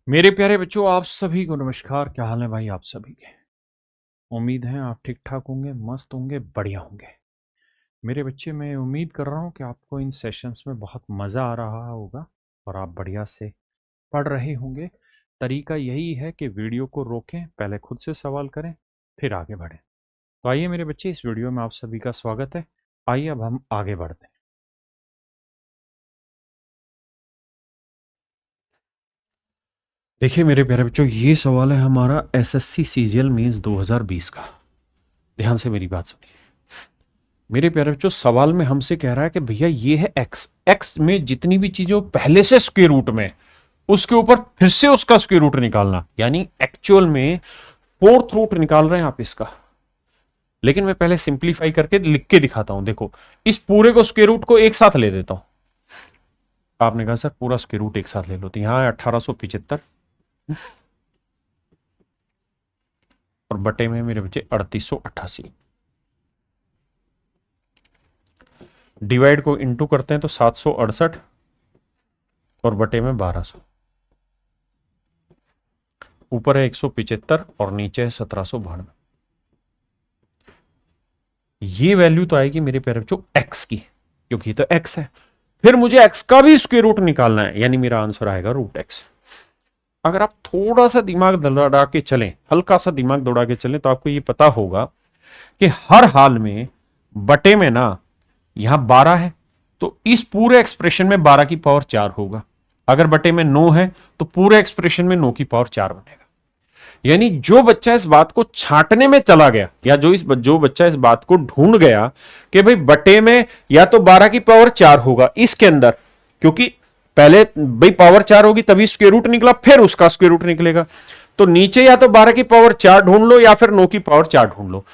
मेरे प्यारे बच्चों, आप सभी को नमस्कार। क्या हाल है भाई आप सभी के? उम्मीद है आप ठीक ठाक होंगे, मस्त होंगे, बढ़िया होंगे। मेरे बच्चे, मैं उम्मीद कर रहा हूँ कि आपको इन सेशंस में बहुत मज़ा आ रहा होगा और आप बढ़िया से पढ़ रहे होंगे। तरीका यही है कि वीडियो को रोकें, पहले खुद से सवाल करें, फिर आगे बढ़ें। तो आइए मेरे बच्चे, इस वीडियो में आप सभी का स्वागत है। आइए अब हम आगे बढ़ते हैं। देखिए मेरे प्यारे बच्चों, ये सवाल है हमारा एसएससी सीजीएल मींस 2020 का। ध्यान से मेरी बात सुनिए। मेरे प्यारे बच्चों, सवाल में हमसे कह रहा है कि भैया ये है एक्स, एक्स में जितनी भी चीजें पहले से स्क्वायर रूट में, उसके ऊपर फिर से उसका स्क्वायर रूट निकालना, यानी एक्चुअल में फोर्थ रूट निकाल रहे हैं आप इसका। लेकिन मैं पहले सिंप्लीफाई करके लिख के दिखाता हूं। देखो, इस पूरे को स्क्वायर रूट को एक साथ ले देता हूं। आपने कहा सर पूरा स्क्वायर रूट एक साथ ले लो, तो यहां है 1875 और बटे में मेरे बच्चे 3888। डिवाइड को इंटू करते हैं तो 768 और बटे में 1200। ऊपर है 175 और नीचे है 1792। ये वैल्यू तो आएगी मेरे प्यारे बच्चों एक्स की, क्योंकि तो एक्स है। फिर मुझे एक्स का भी स्क्वायर रूट निकालना है, यानी मेरा आंसर आएगा रूट एक्स। अगर आप थोड़ा सा दिमाग दौड़ा के चलें, हल्का सा दिमाग दौड़ा के चलें, तो आपको ये पता होगा कि हर हाल में बटे में ना, यहां 12 है तो इस पूरे एक्सप्रेशन में 12 की पावर 4 होगा। अगर बटे में 9 है तो पूरे एक्सप्रेशन में 9 की पावर 4 बनेगा। यानी जो बच्चा इस बात को छांटने में चला गया, या जो बच्चा इस बात को ढूंढ गया कि भाई बटे में या तो 12 की पावर 4 होगा इसके अंदर, क्योंकि पहले भाई पावर 4 होगी तभी स्क्वायर रूट निकला, फिर उसका स्क्वायर रूट निकलेगा। तो नीचे या तो 12 की पावर 4 ढूंढ लो या फिर 9 की पावर 4 ढूंढ लो।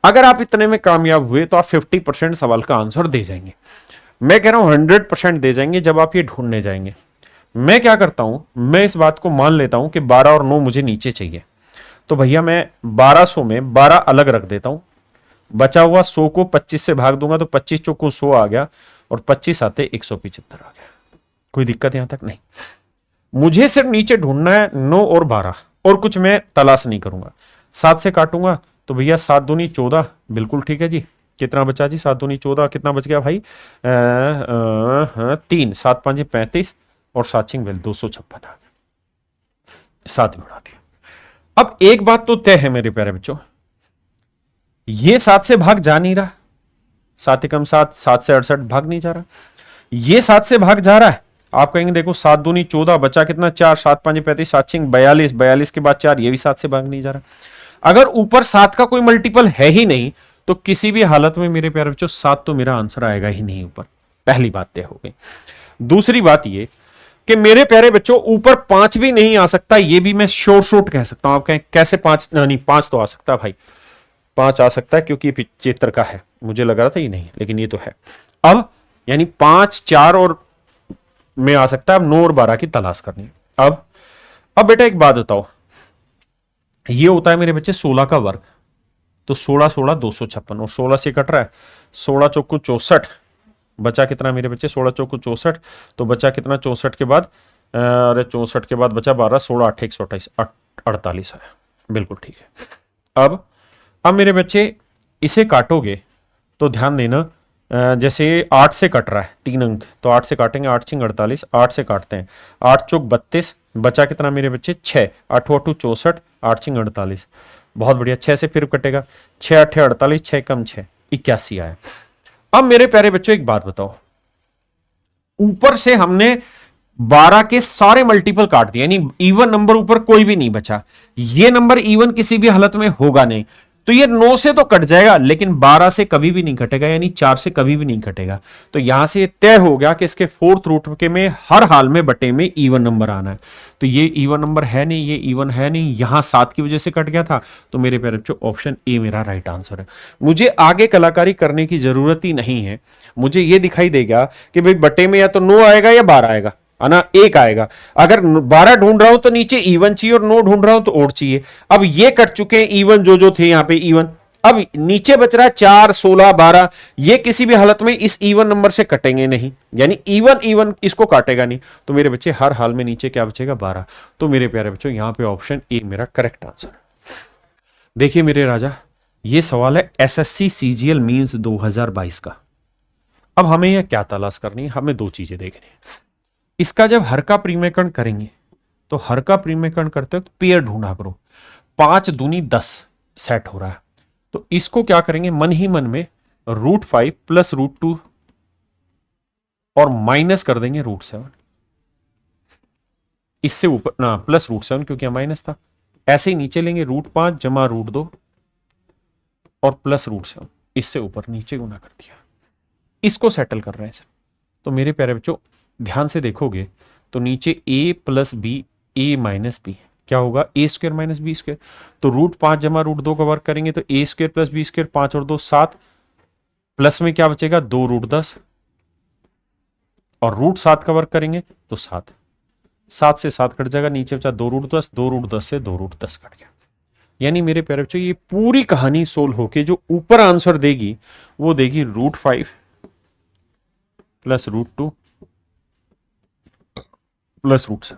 अगर आप इतने में कामयाब हुए तो आप 50% सवाल का आंसर दे जाएंगे। मैं कह रहा हूं 100% दे जाएंगे जब आप ये ढूंढने जाएंगे। मैं क्या करता हूं, मैं इस बात को मान लेता हूं कि 12 और 9 मुझे नीचे चाहिए, तो भैया मैं 1200 में 12 अलग रख देता हूं। बचा हुआ 100 को 25 से भाग दूंगा तो 25 चौको 100 आ गया और 25 आते 175 आ गया। कोई दिक्कत यहां तक नहीं। मुझे सिर्फ नीचे ढूंढना है 9 और 12, और कुछ मैं तलाश नहीं करूंगा। 7 से काटूंगा तो भैया 7 दूनी 14, बिल्कुल ठीक है जी। कितना बचा जी? 7 दूनी 14, कितना बच गया भाई? 3, 7 5 35 और 7 6 256 आ गया। 7 में उड़ा दिया। अब एक बात तो तय है मेरे प्यारे बच्चों, ये 7 से भाग जा नहीं रहा। 7 एकम 7, 7 से 68 भाग नहीं जा रहा। ये 7 से भाग जा रहा है। आप कहेंगे देखो 7 दूनी 14, बचा कितना? 4, 7 5 35, 7 6 42, 42 के बाद 4, ये भी 7 से भाग नहीं जा रहा। अगर ऊपर 7 का कोई मल्टीपल है ही नहीं तो किसी भी हालत में मेरे प्यारे बच्चों 7 तो मेरा आंसर आएगा ही नहीं ऊपर। पहली बात तय हो गई। दूसरी बात ये कि मेरे प्यारे बच्चों ऊपर 5 भी नहीं आ सकता, ये भी मैं श्योर शॉट कह सकता हूं। आप कहें कैसे 5? नहीं, 5 तो आ सकता है भाई, 5 आ सकता है क्योंकि 75 का है। मुझे लग रहा था ये नहीं, लेकिन ये तो है। अब यानी 5, 4 और में आ सकता है। अब 9 और 12 की तलाश करनी। अब बेटा एक बात बताओ, ये होता है मेरे बच्चे 16 का वर्ग, तो 16 16 256 और 16 से कट रहा है। 16 चौको 64, बचा कितना मेरे बच्चे? 16 चौको 64, तो बचा कितना 64 के बाद? अरे 64 के बाद बचा 12, 16 8 128 48 है। बिल्कुल ठीक है। अब मेरे बच्चे इसे काटोगे तो ध्यान देना, जैसे 8 से कट रहा है 3 अंक, तो 8 से काटेंगे, 8 6 48, 8 से काटते हैं, 8 चौक 32, बचा कितना मेरे बच्चे? 6, 8 8 64, 8 6 48। बहुत बढ़िया। 6 से फिर कटेगा, 6 8 48, 6 कम 6 81 आया। अब मेरे प्यारे बच्चों एक बात बताओ, ऊपर से हमने 12 के सारे मल्टीपल काट दिए, यानी इवन नंबर ऊपर कोई भी नहीं बचा। ये नंबर इवन किसी भी हालत में होगा नहीं, तो ये 9 से तो कट जाएगा लेकिन 12 से कभी भी नहीं कटेगा, यानी 4 से कभी भी नहीं कटेगा। तो यहां से तय हो गया कि इसके फोर्थ रूट के में हर हाल में बटे में इवन नंबर आना है। तो ये इवन नंबर है नहीं, ये इवन है नहीं, यहां 7 की वजह से कट गया था। तो मेरे प्यारे बच्चों ऑप्शन ए मेरा राइट आंसर है। मुझे आगे कलाकारी करने की जरूरत ही नहीं है। मुझे ये दिखाई देगा कि भाई बटे में या तो 9 आएगा या 12 आएगा, है ना, 1 आएगा। अगर 12 ढूंढ रहा हूं तो नीचे इवन चाहिए और 9 ढूंढ रहा हूं तो ओड चाहिए। अब ये कट चुके हैं इवन, जो थे यहां पे इवन। अब नीचे बच रहा है 4, 16, 12, ये किसी भी हालत में इस इवन नंबर से कटेंगे नहीं, यानी इवन इवन इसको काटेगा नहीं, तो मेरे बच्चे हर हाल में नीचे क्या बचेगा 12। तो मेरे प्यारे बच्चों यहां पे ऑप्शन ए मेरा करेक्ट आंसर। देखिए मेरे राजा, ये सवाल है एसएससी सीजीएल मींस 2022 का। अब हमें यह क्या तलाश करनी है, हमें दो चीजें देखनी है। इसका जब हर का प्रीमेकरण करेंगे तो हर का प्रीमेकरण करते वक्त पेयर ढूंढा करो, 5 दूनी 10 सेट हो रहा है, तो इसको क्या करेंगे मन ही मन में √5 प्लस √2 और माइनस कर देंगे √7, इससे ऊपर ना प्लस √7 क्योंकि माइनस था, ऐसे ही नीचे लेंगे √5 जमा √2 और प्लस √7, इससे ऊपर नीचे गुना कर दिया, इसको सेटल कर रहे हैं सर। तो मेरे प्यारे बच्चों ध्यान से देखोगे तो नीचे a plus b a minus b क्या होगा, a square minus b square, तो √5 जमा √2 का वर्क करेंगे तो a स्क्वायर प्लस बी स्क्वायर, 5 और 2 7, प्लस में क्या बचेगा 2 √10 और √7 का वर्क करेंगे तो 7, 7 से 7 कट जाएगा, नीचे बचा 2 √10, 2 √10 से 2 √10 कट गया। यानी मेरे प्यारे बच्चों ये पूरी कहानी सोल्व होके जो ऊपर आंसर देगी वो देगी √5 प्लस √2 प्लस √7।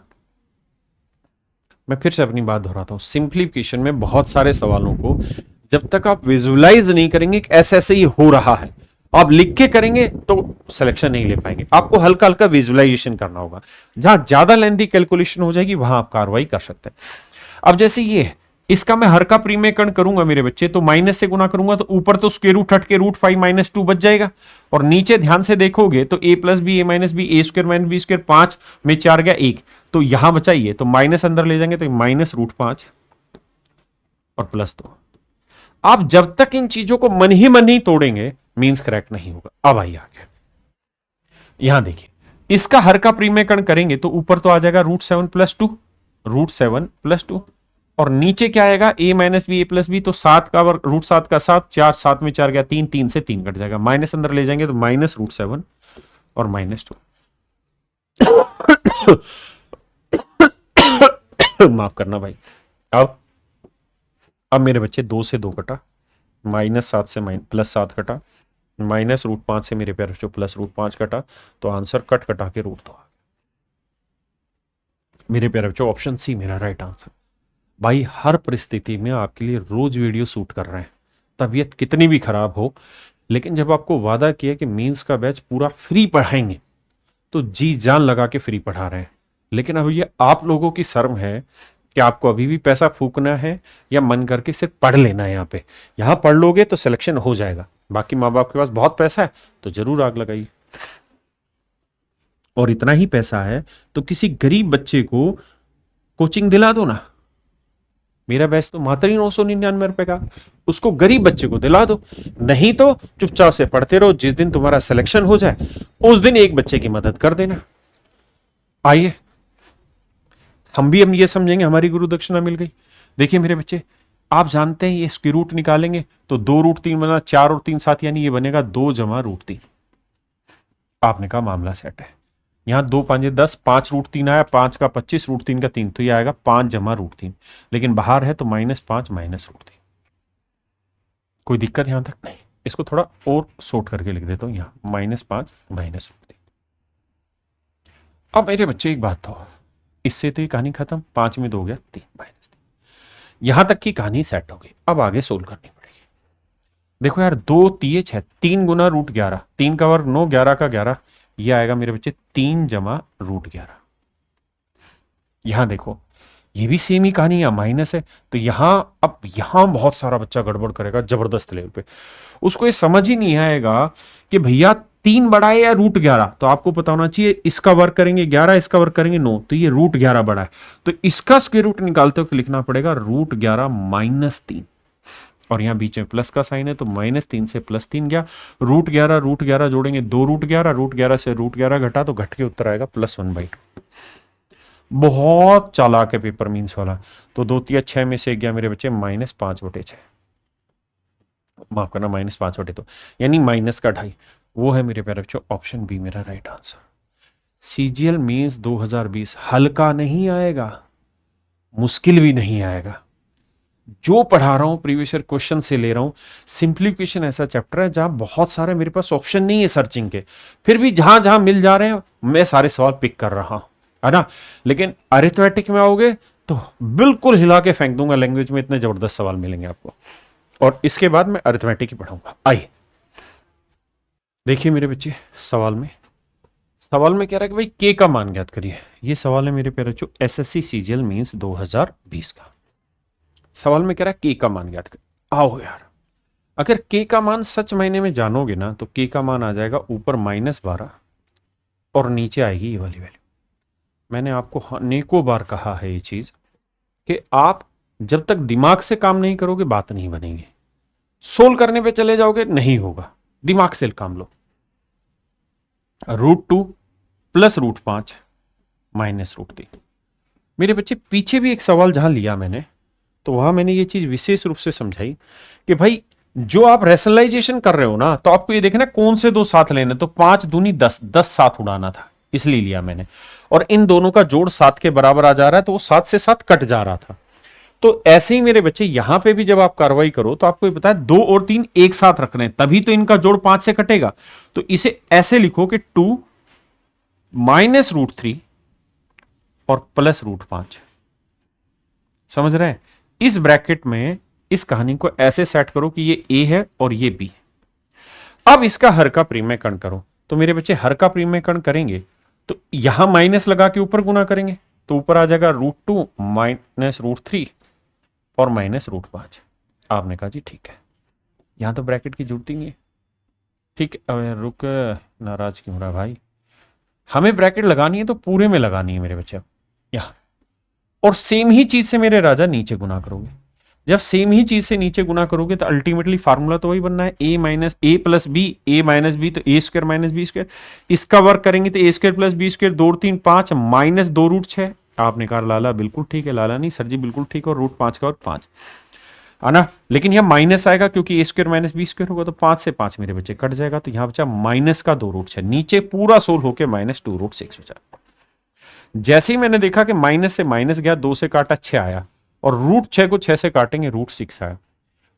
मैं फिर से अपनी बात दोहराता हूं, सिंप्लीफिकेशन में बहुत सारे सवालों को जब तक आप विजुअलाइज नहीं करेंगे ऐसे ऐसे ही हो रहा है, आप लिख के करेंगे तो सिलेक्शन नहीं ले पाएंगे, आपको हल्का हल्का विजुअलाइजेशन करना होगा। जहां ज्यादा लेंथी कैलकुलेशन हो जाएगी वहां आप कार्रवाई कर सकते हैं। अब जैसे ये इसका मैं हर का प्रीमेकरण करूंगा मेरे बच्चे, तो माइनस से गुना करूंगा तो ऊपर तो स्क्वायर रूट हट के √5 माइनस 2 बच जाएगा, और नीचे ध्यान से देखोगे तो a plus b a minus b a square minus b square, 5 में 4 गया 1, तो यहां बचाइए तो माइनस अंदर ले जाएंगे तो माइनस √5 और प्लस 2। आप जब तक इन चीजों को मन ही मन नहीं तोड़ेंगे मींस करेक्ट नहीं होगा। अब आइए आगे, यहां देखिए इसका हर का प्रीमेकरण करेंगे तो ऊपर तो आ जाएगा √7 प्लस 2, √7 प्लस 2, और नीचे क्या आएगा a minus b a plus b, तो 7 का वर्ग √7 का 7, 4 7 में 4 गया 3, 3 से 3 कट जाएगा, माइनस अंदर ले जाएंगे तो माइनस √7 और माइनस 2 माफ करना भाई। अब मेरे बच्चे 2 से 2 कटा, -7 से +7 कटा, माइनस √5 से मेरे प्यारे बच्चों प्लस √5 कटा, तो आंसर कट कटा के √2 आ गया। मेरे प्यारे बच्चों ऑप्शन सी मेरा राइट आंसर। भाई हर परिस्थिति में आपके लिए रोज वीडियो शूट कर रहे हैं, तबीयत कितनी भी खराब हो, लेकिन जब आपको वादा किया कि मींस का बैच पूरा फ्री पढ़ाएंगे तो जी जान लगा के फ्री पढ़ा रहे हैं। लेकिन अब ये आप लोगों की शर्म है कि आपको अभी भी पैसा फूकना है या मन करके सिर्फ पढ़ लेना है। यहाँ पढ़ लोगे तो सिलेक्शन हो जाएगा, बाकी माँ बाप के पास बहुत पैसा है तो जरूर आग लगाइए, और इतना ही पैसा है तो किसी गरीब बच्चे को कोचिंग दिला दो ना। मेरा बैच तो मात्र ही 999 रुपए का, उसको गरीब बच्चे को दिला दो, नहीं तो चुपचाप से पढ़ते रहो। जिस दिन तुम्हारा सिलेक्शन हो जाए उस दिन एक बच्चे की मदद कर देना। आइए हम ये समझेंगे हमारी गुरु दक्षिणा मिल गई। देखिए मेरे बच्चे, आप जानते हैं ये स्क्वायर रूट निकालेंगे तो 2 √3 बना, 4 और 3 7, यानी ये बनेगा 2 जमा √3। आपने कहा मामला सेट है। यहां 2 5 10, 5 √3 आया, 5 का 25, √3 का 3, तो ये आएगा 5 जमा √3, लेकिन बाहर है तो -5 माइनस √3। कोई दिक्कत यहां तक नहीं। इसको थोड़ा और शॉर्ट करके लिख देता हूं, यहां -5 माइनस √3। अब मेरे बच्चे एक बात तो, इससे तो ये कहानी खत्म, 5 में 2 हो गया 3 माइनस 3, यहां तक की कहानी सेट हो गई। अब आगे सोल्व करनी पड़ेगी। देखो यार 2 3 6, 3 गुना √11, 3 का वर्ग 9, 11 का 11, ये आएगा मेरे बच्चे 3 जमा √11। यहां देखो ये भी सेम ही कहानी, यहां माइनस है, तो अब यहां बहुत सारा बच्चा गड़बड़ करेगा जबरदस्त लेवल पे। उसको ये समझ ही नहीं आएगा कि भैया 3 बड़ा है या √11, तो आपको पता होना चाहिए इसका वर्ग करेंगे 11, इसका वर्ग करेंगे 9, तो ये √11 बड़ा है, तो इसका स्क्वायर रूट निकालते वक्त लिखना पड़ेगा √11 माइनस 3, और यहां बीच में प्लस का साइन है तो -3 से +3 गया, √11 जोड़ेंगे 2 √11 से √11 घटा तो घट के उत्तर आएगा +1/2। बहुत चालाक है पेपर मीन्स वाला। तो 2 3 6 में से गया मेरे बच्चे -5/6, माफ करना -5/2, यानी माइनस का 2.5, वो है मेरे प्यारे बच्चों ऑप्शन बी मेरा राइट आंसर। सीजीएल मीन्स 2020 हल्का नहीं आएगा, मुश्किल भी नहीं आएगा, जो पढ़ा रहा हूं प्रीवियस ईयर क्वेश्चन से ले रहा हूं। सिंप्लीफिकेशन ऐसा चैप्टर है जहां बहुत सारे मेरे पास ऑप्शन नहीं है सर्चिंग के, फिर भी जहां जहां मिल जा रहे हैं मैं सारे सवाल पिक कर रहा हूं, है ना। लेकिन अरिथमेटिक में आओगे तो बिल्कुल हिला के फेंक दूंगा, लैंग्वेज में इतने जबरदस्त सवाल मिलेंगे आपको। और इसके बाद मैं अरिथमेटिक ही पढ़ाऊंगा। आइए देखिए मेरे बच्चे, सवाल में कह रहा है कि भाई के का मान ज्ञात करिए। ये सवाल है मेरे प्यारे बच्चों एसएससी सीजीएल मींस 2020 का। सवाल में कह रहा है के का मान ज्ञात करिए। आओ यार, अगर के का मान सच मायने में जानोगे ना तो के का मान आ जाएगा ऊपर -12 और नीचे आएगी ये वाली वैल्यू। मैंने आपको अनेकों बार कहा है ये चीज कि आप जब तक दिमाग से काम नहीं करोगे बात नहीं बनेगी। सोल्व करने पे चले जाओगे नहीं होगा, दिमाग से काम लो। √2 प्लस √5 माइनस √3। मेरे बच्चे पीछे भी एक सवाल जहां लिया मैंने, तो वहां मैंने ये चीज विशेष रूप से समझाई कि भाई जो आप रैशनलाइजेशन कर रहे हो ना, तो आपको ये देखना कौन से दो साथ लेने। तो 5 दूनी 10, 10 साथ उड़ाना था, इसलिए लिया मैंने। और इन दोनों का जोड़ 7 के बराबर आ जा रहा है, तो वो 7 से 7 कट जा रहा था। तो ऐसे ही मेरे बच्चे यहां पे भी जब आप कार्रवाई करो तो आपको ये पता है 2 और 3 एक साथ रखने हैं, तभी तो इनका जोड़ 5 से कटेगा। तो इसे ऐसे लिखो कि 2 माइनस √3 और प्लस √5। समझ रहे हैं? इस ब्रैकेट में इस कहानी को ऐसे सेट करो कि ये ए है और ये बी। अब इसका हर का परिमेयकरण करो। तो मेरे बच्चे हर का परिमेयकरण करेंगे तो यहां माइनस लगा के ऊपर गुना करेंगे, तो ऊपर आ जाएगा √2 माइनस √3 और माइनस √5। आपने कहा जी ठीक है, यहां तो ब्रैकेट की जरूरत ही नहीं है। ठीक है, रुक, नाराज क्यों रहा भाई? हमें ब्रैकेट लगानी है तो पूरे में लगानी है मेरे बच्चे। यहां और सेम ही चीज से मेरे राजा नीचे गुना करोगे। जब सेम ही चीज से नीचे गुना करोगे तो अल्टीमेटली फार्मूला तो वही बनना है, a plus b, a minus b तो a² माइनस बी स्क्वायर। इसका वर्क करेंगे तो a² plus b square, 2 3 5 minus 2√6। आपने कहा लाला बिल्कुल ठीक है, लाला नहीं सर जी बिल्कुल ठीक है, और √5 का और 5 है ना। लेकिन यह माइनस आएगा क्योंकि a² माइनस बी स्क्वायर होगा, तो 5 से 5 मेरे बच्चे कट जाएगा, तो यहां बचा माइनस का 2√6। नीचे पूरा सोल होकर -2√6 बचा। जैसे ही मैंने देखा कि माइनस से माइनस गया, 2 से काटा 6 आया, और √6 को 6 से काटेंगे √6 आया।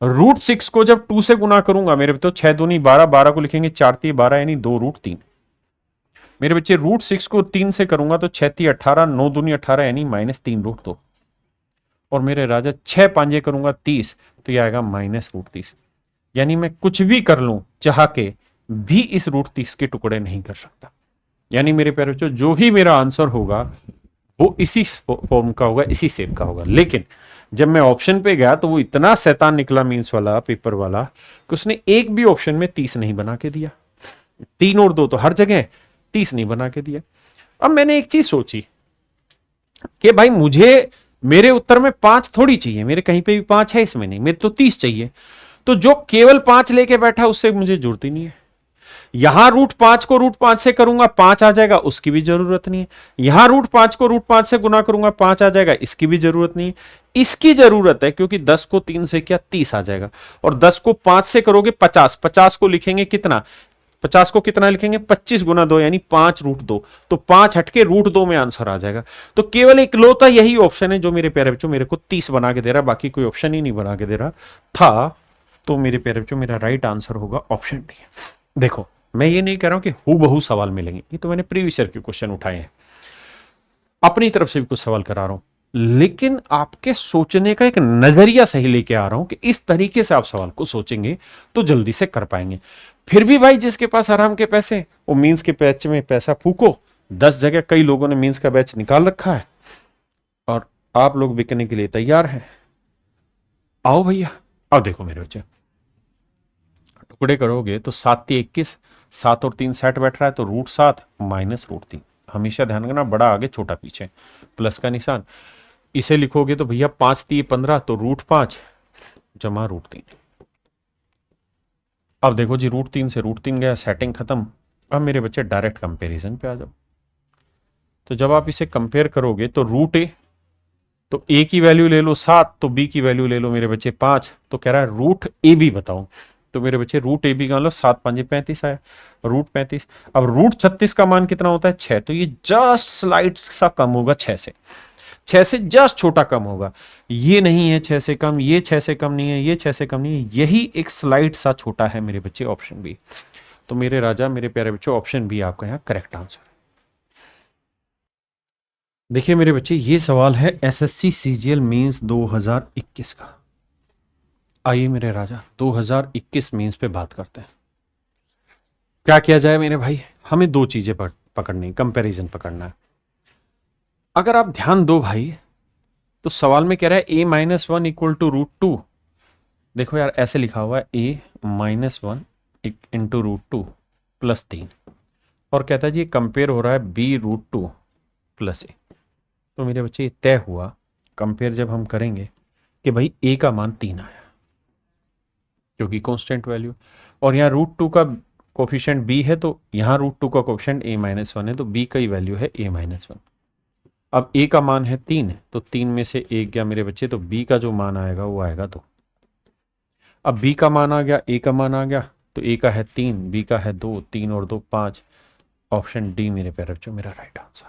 √6 को जब 2 से गुना करूंगा मेरे बच्चों, 6 दूनी 12, 12 को लिखेंगे 4 3 12 यानी 2√3। मेरे बच्चे √6 को 3 से करूंगा तो 6 3 18, 9 दूनी 18 यानी -3√2। और मेरे राजा 6 पांजे करूंगा 30, तो यह आएगा -√30। यानी मैं कुछ भी कर लूं चाह के भी इस √30 के टुकड़े नहीं कर सकता। यानी मेरे प्यारे बच्चों जो ही मेरा आंसर होगा वो इसी फॉर्म का होगा, इसी शेप का होगा। लेकिन जब मैं ऑप्शन पे गया तो वो इतना शैतान निकला मींस वाला, पेपर वाला, कि उसने एक भी ऑप्शन में 30 नहीं बना के दिया। 3 और 2 तो हर जगह, 30 नहीं बना के दिया। अब मैंने एक चीज सोची कि भाई मुझे मेरे उत्तर में 5 थोड़ी चाहिए, मेरे कहीं पे भी 5 है इसमें नहीं, मेरे तो 30 चाहिए। तो जो केवल 5 लेके बैठा उससे मुझे जरूरत ही नहीं है। यहां √5 को √5 से करूंगा 5 आ जाएगा, उसकी भी जरूरत नहीं है। यहां √5 को √5 से गुना करूंगा 5 आ जाएगा, इसकी भी जरूरत नहीं है। इसकी जरूरत है क्योंकि 10 को 3 से किया 30 आ जाएगा, और 10 को 5 से करोगे 50, 50 को लिखेंगे कितना, 50 को कितना लिखेंगे 25 गुना 2 यानी 5√2, तो 5 हटके √2 में आंसर आ जाएगा। तो केवल इकलौता यही ऑप्शन है जो मेरे प्यारे बच्चों मेरे को 30 बना के दे रहा, बाकी कोई ऑप्शन ही नहीं बना के दे रहा था। तो मेरे प्यारे बच्चों मेरा राइट आंसर होगा ऑप्शन डी। देखो मैं ये नहीं कह रहा हूं कि हूबहू सवाल मिलेंगे, ये तो मैंने प्रीवियस ईयर के क्वेश्चन उठाए हैं, अपनी तरफ से भी कुछ सवाल करा रहा हूं, लेकिन आपके सोचने का एक नजरिया सही लेके आ रहा हूं कि इस तरीके से आप सवाल को सोचेंगे तो जल्दी से कर पाएंगे। फिर भी भाई जिसके पास आराम के पैसे, वो मींस के बैच में पैसा फूको। 10 जगह कई लोगों ने मींस का बैच निकाल रखा है और आप लोग बिकने के लिए तैयार हैं। आओ भैया, अब देखो मेरे बच्चे, टुकड़े करोगे तो 7 3 21, 7 और 3 60 बैठ रहा है, तो √7 माइनस √3। हमेशा ध्यान रखना बड़ा आगे छोटा पीछे, प्लस का निशान। इसे लिखोगे तो भैया 5 3 15, तो √5 जमा √3। अब देखो जी √3 से √3 गया, सेटिंग खत्म। अब मेरे बच्चे डायरेक्ट कंपैरिजन पे आ जाओ। तो जब आप इसे कंपेयर करोगे तो √a, तो a की वैल्यू ले लो 7, तो b की वैल्यू ले लो मेरे बच्चे 5, तो कह रहा है √ab बताओ। तो मेरे बच्चे √ab का लो 7 5 35 आया, √35। अब √36 का मान कितना होता है 6, तो ये जस्ट स्लाइड सा कम होगा 6 से। 6 से जस्ट छोटा कम होगा। ये नहीं है 6 से कम, ये 6 से कम नहीं है, ये 6 से कम नहीं है, यही एक स्लाइड सा छोटा है मेरे बच्चे, ऑप्शन बी। तो मेरे राजा मेरे प्यारे बच्चों, ऑप्शन बी आपका यहाँ करेक्ट आंसर है। देखिए मेरे बच्चे, ये सवाल है एसएससी सीजीएल मेंस 2021 का। आइए मेरे राजा 2021 मेंस पे बात करते हैं। क्या किया जाए मेरे भाई, हमें दो चीजें पकड़नी, कंपैरिजन पकड़ना है। अगर आप ध्यान दो भाई, तो सवाल में कह रहा है a-1 इक्वल टू √2। देखो यार, ऐसे लिखा हुआ है a-1 इंटू √2 प्लस 3, और कहता है जी कंपेयर हो रहा है b√2 प्लस a। तो मेरे बच्चे ये तय हुआ कंपेयर जब हम करेंगे कि भाई a का मान 3 आया, क्योंकि कांस्टेंट वैल्यू, और यहाँ √2 का कोफिशिएंट b है, तो यहाँ √2 का कोफिशिएंट a-1 है, तो b का ही वैल्यू है a-1। अब a का मान है 3, तो 3 में से 1 गया मेरे बच्चे, तो b का जो मान आएगा वो आएगा 2। अब b का मान आ गया, a का मान आ गया, तो a का है 3, b का है 2, 3 और 2 5। ऑप्शन डी मेरे प्यारे बच्चों मेरा राइट आंसर।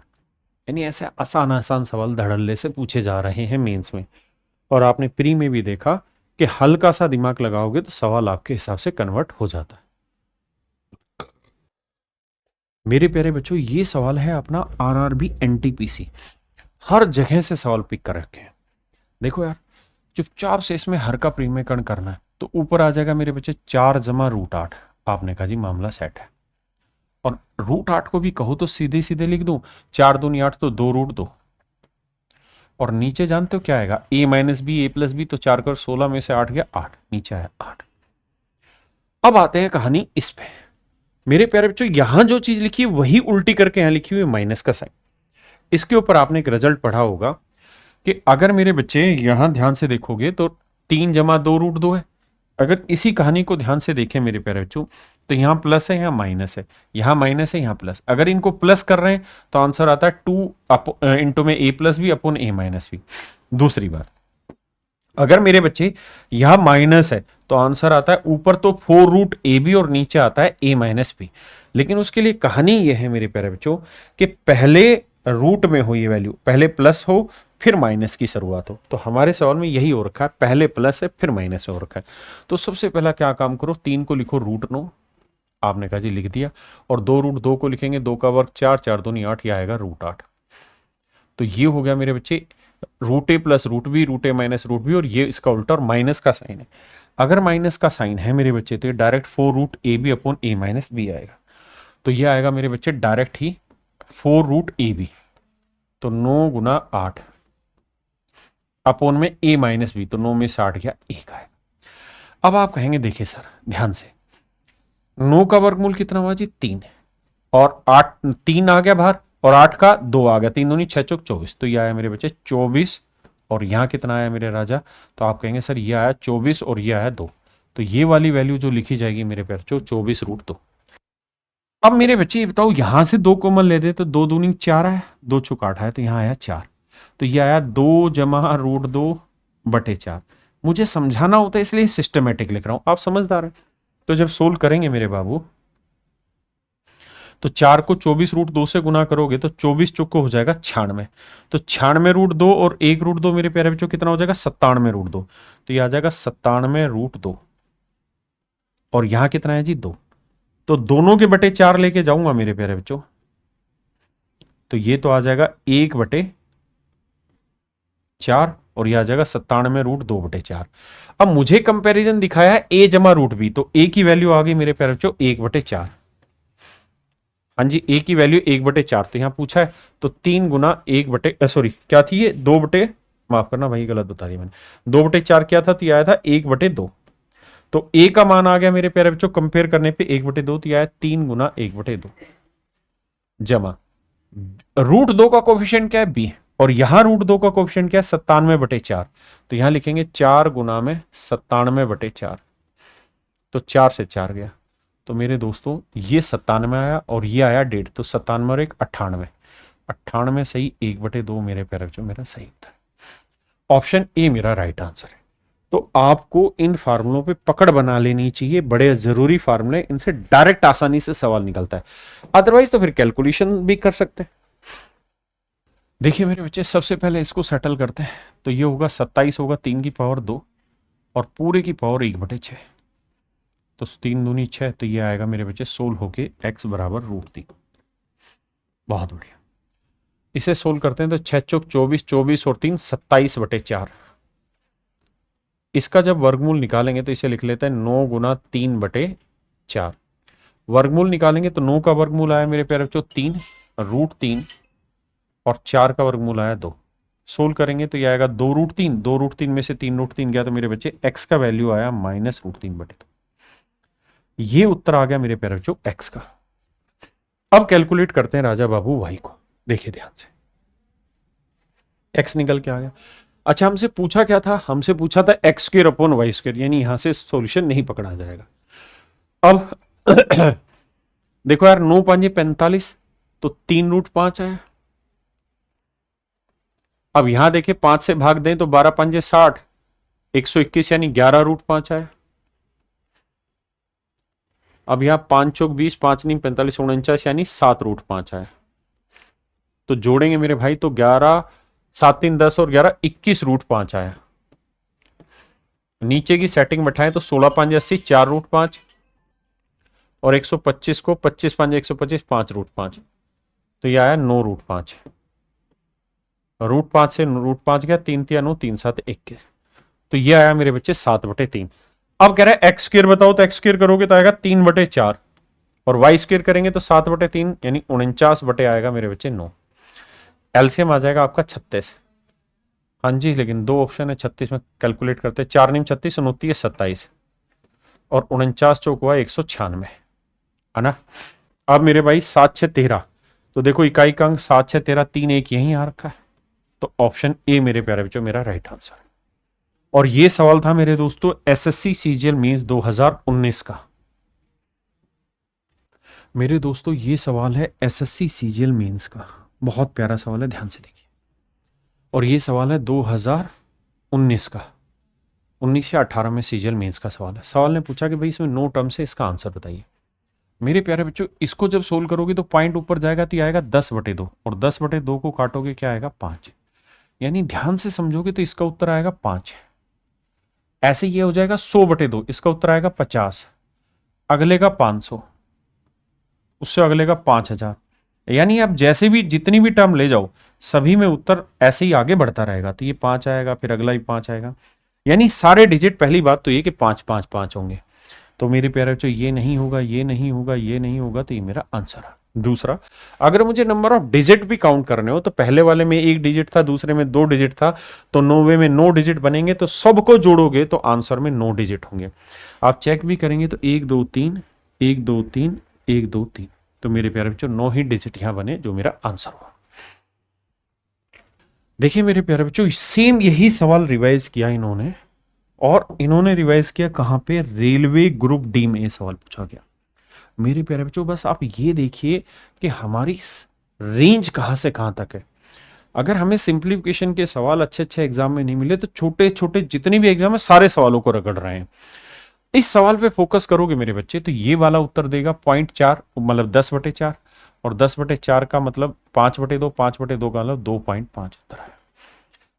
यानी ऐसे आसान आसान सवाल धड़ल्ले से पूछे जा रहे हैं मेंस में, और आपने प्री में भी देखा कि हल्का सा दिमाग लगाओगे तो सवाल आपके हिसाब से कन्वर्ट हो जाता है। मेरे प्यारे बच्चों, ये सवाल है अपना आरआरबी एनटीपीसी, हर जगह से सवाल पिक कर रखे हैं। देखो यार, चुपचाप से इसमें हर का प्रीमेकरण करना है, तो ऊपर आ जाएगा मेरे बच्चे 4 जमा √8। आपने कहा जी मामला सेट है, और √8 को भी कहो तो सीधे सीधे लिख दूं, 4 दूनी 8, तो 2√2, और नीचे जानते हो क्या आएगा, a-b a+b, तो 4 कर 16 में से 8 गया 8, नीचे आया 8। अब आते हैं कहानी इस पे। मेरे प्यारे बच्चों, यहां जो चीज लिखी है वही उल्टी करके यहां लिखी हुई है माइनस का साइन। इसके ऊपर आपने एक रिजल्ट पढ़ा होगा कि अगर मेरे बच्चे यहां ध्यान से देखोगे तो 3 जमा 2√2 है। अगर इसी कहानी को ध्यान से देखें मेरे प्यारे बच्चों, तो यहां प्लस है, यहां माइनस है, यहां माइनस है, यहां प्लस। अगर इनको प्लस कर रहे हैं तो आंसर आता है 2 इंटू में a+b अपॉन a-b। दूसरी बात, अगर मेरे बच्चे यहां माइनस है तो आंसर आता है ऊपर तो 4√ab और नीचे आता है a-b। लेकिन उसके लिए कहानी यह है मेरे प्यारे बच्चों कि पहले रूट में हो ये वैल्यू, पहले प्लस हो फिर माइनस की शुरुआत हो। तो हमारे सवाल में यही हो रखा है, पहले प्लस है फिर माइनस हो रखा है। तो सबसे पहला क्या काम करो, 3 को लिखो √9, आपने कहा जी लिख दिया, और 2√2 को लिखेंगे, 2 का वर्ग 4, 4 दूनी 8, ये आएगा √8। तो ये हो गया मेरे बच्चे √a plus √b, √a minus √b, और ये इसका उल्टा और माइनस का साइन है। अगर माइनस का साइन है मेरे बच्चे तो ये डायरेक्ट 4√ab अपॉन a-b आएगा। तो ये आएगा मेरे बच्चे डायरेक्ट ही 4√ab, तो 9 गुना 8 अपोन में a-b, तो 9 में से 8 गया 1 आएगा। अब आप कहेंगे देखिए सर ध्यान से, 9 का वर्गमूल कितना हुआ जी 3, और 8 3 आ गया बाहर, और 8 का 2 आ गया, 3 दूनी 6 चौक 24, तो ये आया मेरे बच्चे 24। और यहां कितना आया मेरे राजा, तो आप कहेंगे सर ये आया 24 और ये आया 2, तो ये वाली वैल्यू जो लिखी जाएगी मेरे बच्चों 24√2। अब मेरे बच्चे ये बताओ, यहां से 2 कॉमन ले दे तो 2 दूनी 4 आया, 2 चौक 8 आया, तो यहां आया 4, तो ये आया 2 जमा √2/4। मुझे समझाना होता है इसलिए सिस्टमेटिक लिख रहा हूं, आप समझदार हैं। तो जब सोल्व करेंगे मेरे बाबू, तो 4 को 24√2 से गुना करोगे तो 24 चौक को हो जाएगा 96, तो 96√2 और 1√2 मेरे प्यारे बच्चों कितना हो जाएगा 97√2, तो ये आ जाएगा 97√2, और यहां कितना है जी 2, तो दोनों के बटे 4 लेके जाऊंगा मेरे प्यारे बच्चों, तो ये तो आ जाएगा 1/4, और यह आ जाएगा 97√2/4। अब मुझे कंपैरिजन दिखाया है a जमा √b, तो a की वैल्यू आ गई मेरे प्यारे बच्चों 1/4। हाँ जी, a की वैल्यू 1/4, तो यहां पूछा है तो 3 गुना 1/, क्या थी ये 2 माफ करना भाई गलत बता दिया मैंने, 2/4 क्या था, तो यह आया था 1/2। तो a का मान आ गया मेरे प्यारे बच्चों कंपेयर करने पे 1/2, तो यह आया 3 गुना 1/2 जमा √2 का कोफिशिएंट क्या है b, और यहां √2 का कोफिशिएंट क्या है 97/4, तो यहां लिखेंगे 4 गुना में 97/4, तो 4 से 4 गया, तो मेरे दोस्तों ये 97 आया और ये आया 1.5, तो 97 और 1 98, 98 सही 1/2 मेरे प्यारे बच्चों मेरा सही उत्तर है। ऑप्शन ए मेरा राइट आंसर है। तो आपको इन फार्मूलों पे पकड़ बना लेनी चाहिए, बड़े जरूरी फार्मूले, इनसे डायरेक्ट आसानी से सवाल निकलता है, अदरवाइज तो फिर कैलकुलेशन भी कर सकते हैं। देखिए मेरे बच्चे, सबसे पहले इसको सेटल करते हैं। तो ये होगा 27 होगा 3 की पावर 2 और पूरे की पावर 1/6। तो 3 दूनी 6, तो ये आएगा मेरे बच्चे सोल्व होके x बराबर √3। बहुत बढ़िया। इसे सोल्व करते हैं तो 6 चौक 24, 24 और 3 27/4। इसका जब वर्गमूल निकालेंगे तो इसे लिख लेते हैं 9 गुना 3/4। वर्गमूल निकालेंगे तो 9 का वर्गमूल आया मेरे प्यारे बच्चों 3, √3 और 4 का वर्गमूल आया 2। सोल्व करेंगे तो ये आएगा 2√3, 2√3 में से 3√3 गया तो मेरे बच्चे x का वैल्यू आया -√3/2। ये उत्तर आ गया मेरे प्यारे बच्चों x का। अब कैलकुलेट करते हैं राजा बाबू y को। देखिए ध्यान से, x निकल के आ गया। अच्छा, हमसे पूछा क्या था? हमसे पूछा था x²/y², यानी यहां से सॉल्यूशन नहीं पकड़ा जाएगा। अब देखो यार, 9 5 45, तो 3√5 आया। अब यहां देखें 5 से भाग दें तो 12 5 60, 121 यानी 11√5 आया। अब यहां 5 चौक 20, 5 9 45 49 यानी 7√5 आया। तो जोड़ेंगे मेरे भाई तो 11 7 3 10 और 11 21√5 आया। नीचे की सेटिंग बैठाएं तो 16 5 80, 4√5 और 125 को 25 5 125, 5√5। तो यह आया 9√5। √5 से √5 गया, 3 3 9, 3 7 21। तो ये आया मेरे बच्चे 7/3। अब कह रहा है x² बताओ, तो x² करोगे तो आएगा 3/4 और y² करेंगे तो 7/3 यानी 49 आएगा मेरे बच्चे 9। एलसीएम आ जाएगा आपका 36। हाँ जी, लेकिन 2 ऑप्शन है 36 में, कैलकुलेट करते हैं। 4 9 36, 29 27 और 49 चौक हुआ 196, है ना। अब मेरे भाई 7 6 13, तो देखो इकाई का अंक 7 6 13, 3 1 यहीं आ रखा है। तो ऑप्शन ए मेरे प्यारे बच्चों मेरा राइट आंसर है। और ये सवाल था मेरे दोस्तों एसएससी सीजीएल मेंस 2019 का। मेरे दोस्तों ये सवाल है एसएससी सीजीएल मेंस का, बहुत प्यारा सवाल है, ध्यान से देखिए। और ये सवाल है 2019 का, 19 या 18 में सीजीएल मेंस का सवाल है। सवाल ने पूछा कि भाई इसमें 9 टर्म से इसका आंसर बताइए। मेरे प्यारे बच्चों, इसको जब सोल्व करोगे तो पॉइंट ऊपर जाएगा तो आएगा 10/2 और 10/2 को काटोगे क्या आएगा 5, यानी ध्यान से समझोगे तो इसका उत्तर आएगा 5। ऐसे ये हो जाएगा 100/2, इसका उत्तर आएगा 50, अगले का 500, उससे अगले का 5000। यानी आप जैसे भी जितनी भी टर्म ले जाओ सभी में उत्तर ऐसे ही आगे बढ़ता रहेगा। तो ये 5 आएगा, फिर अगला ही 5 आएगा, यानी सारे डिजिट, पहली बात तो ये कि 5 5 5 होंगे। तो मेरे प्यारे बच्चों ये नहीं होगा, ये नहीं होगा, ये नहीं होगा, तो ये मेरा आंसर है। दूसरा, अगर मुझे नंबर ऑफ डिजिट भी काउंट करने हो तो पहले वाले में 1 डिजिट था, दूसरे में 2 डिजिट था, तो 90 में 9 डिजिट बनेंगे, तो सबको जोड़ोगे तो आंसर में 9 डिजिट होंगे। आप चेक भी करेंगे तो 1 2 3 1 2 3 1 2 3, तो मेरे प्यारे बच्चों 9 ही डिजिट यहां बने, जो मेरा आंसर हुआ। देखिए मेरे प्यारे बच्चों, सेम यही सवाल रिवाइज किया इन्होंने, और इन्होंने रिवाइज किया कहां पे? रेलवे ग्रुप डी में ये सवाल पूछा गया। मेरे प्यारे बच्चों बस आप ये देखिए कि हमारी रेंज कहां से कहां तक है। अगर हमें सिंप्लीफिकेशन के सवाल अच्छे अच्छे एग्जाम में नहीं मिले तो छोटे छोटे जितने भी एग्जाम है सारे सवालों को रगड़ रहे हैं। इस सवाल पे फोकस करोगे मेरे बच्चे तो ये वाला उत्तर देगा 0.4, मतलब 10/4, और 10/4 का मतलब 5/2, 5/2 का मतलब 2.5 उत्तर है।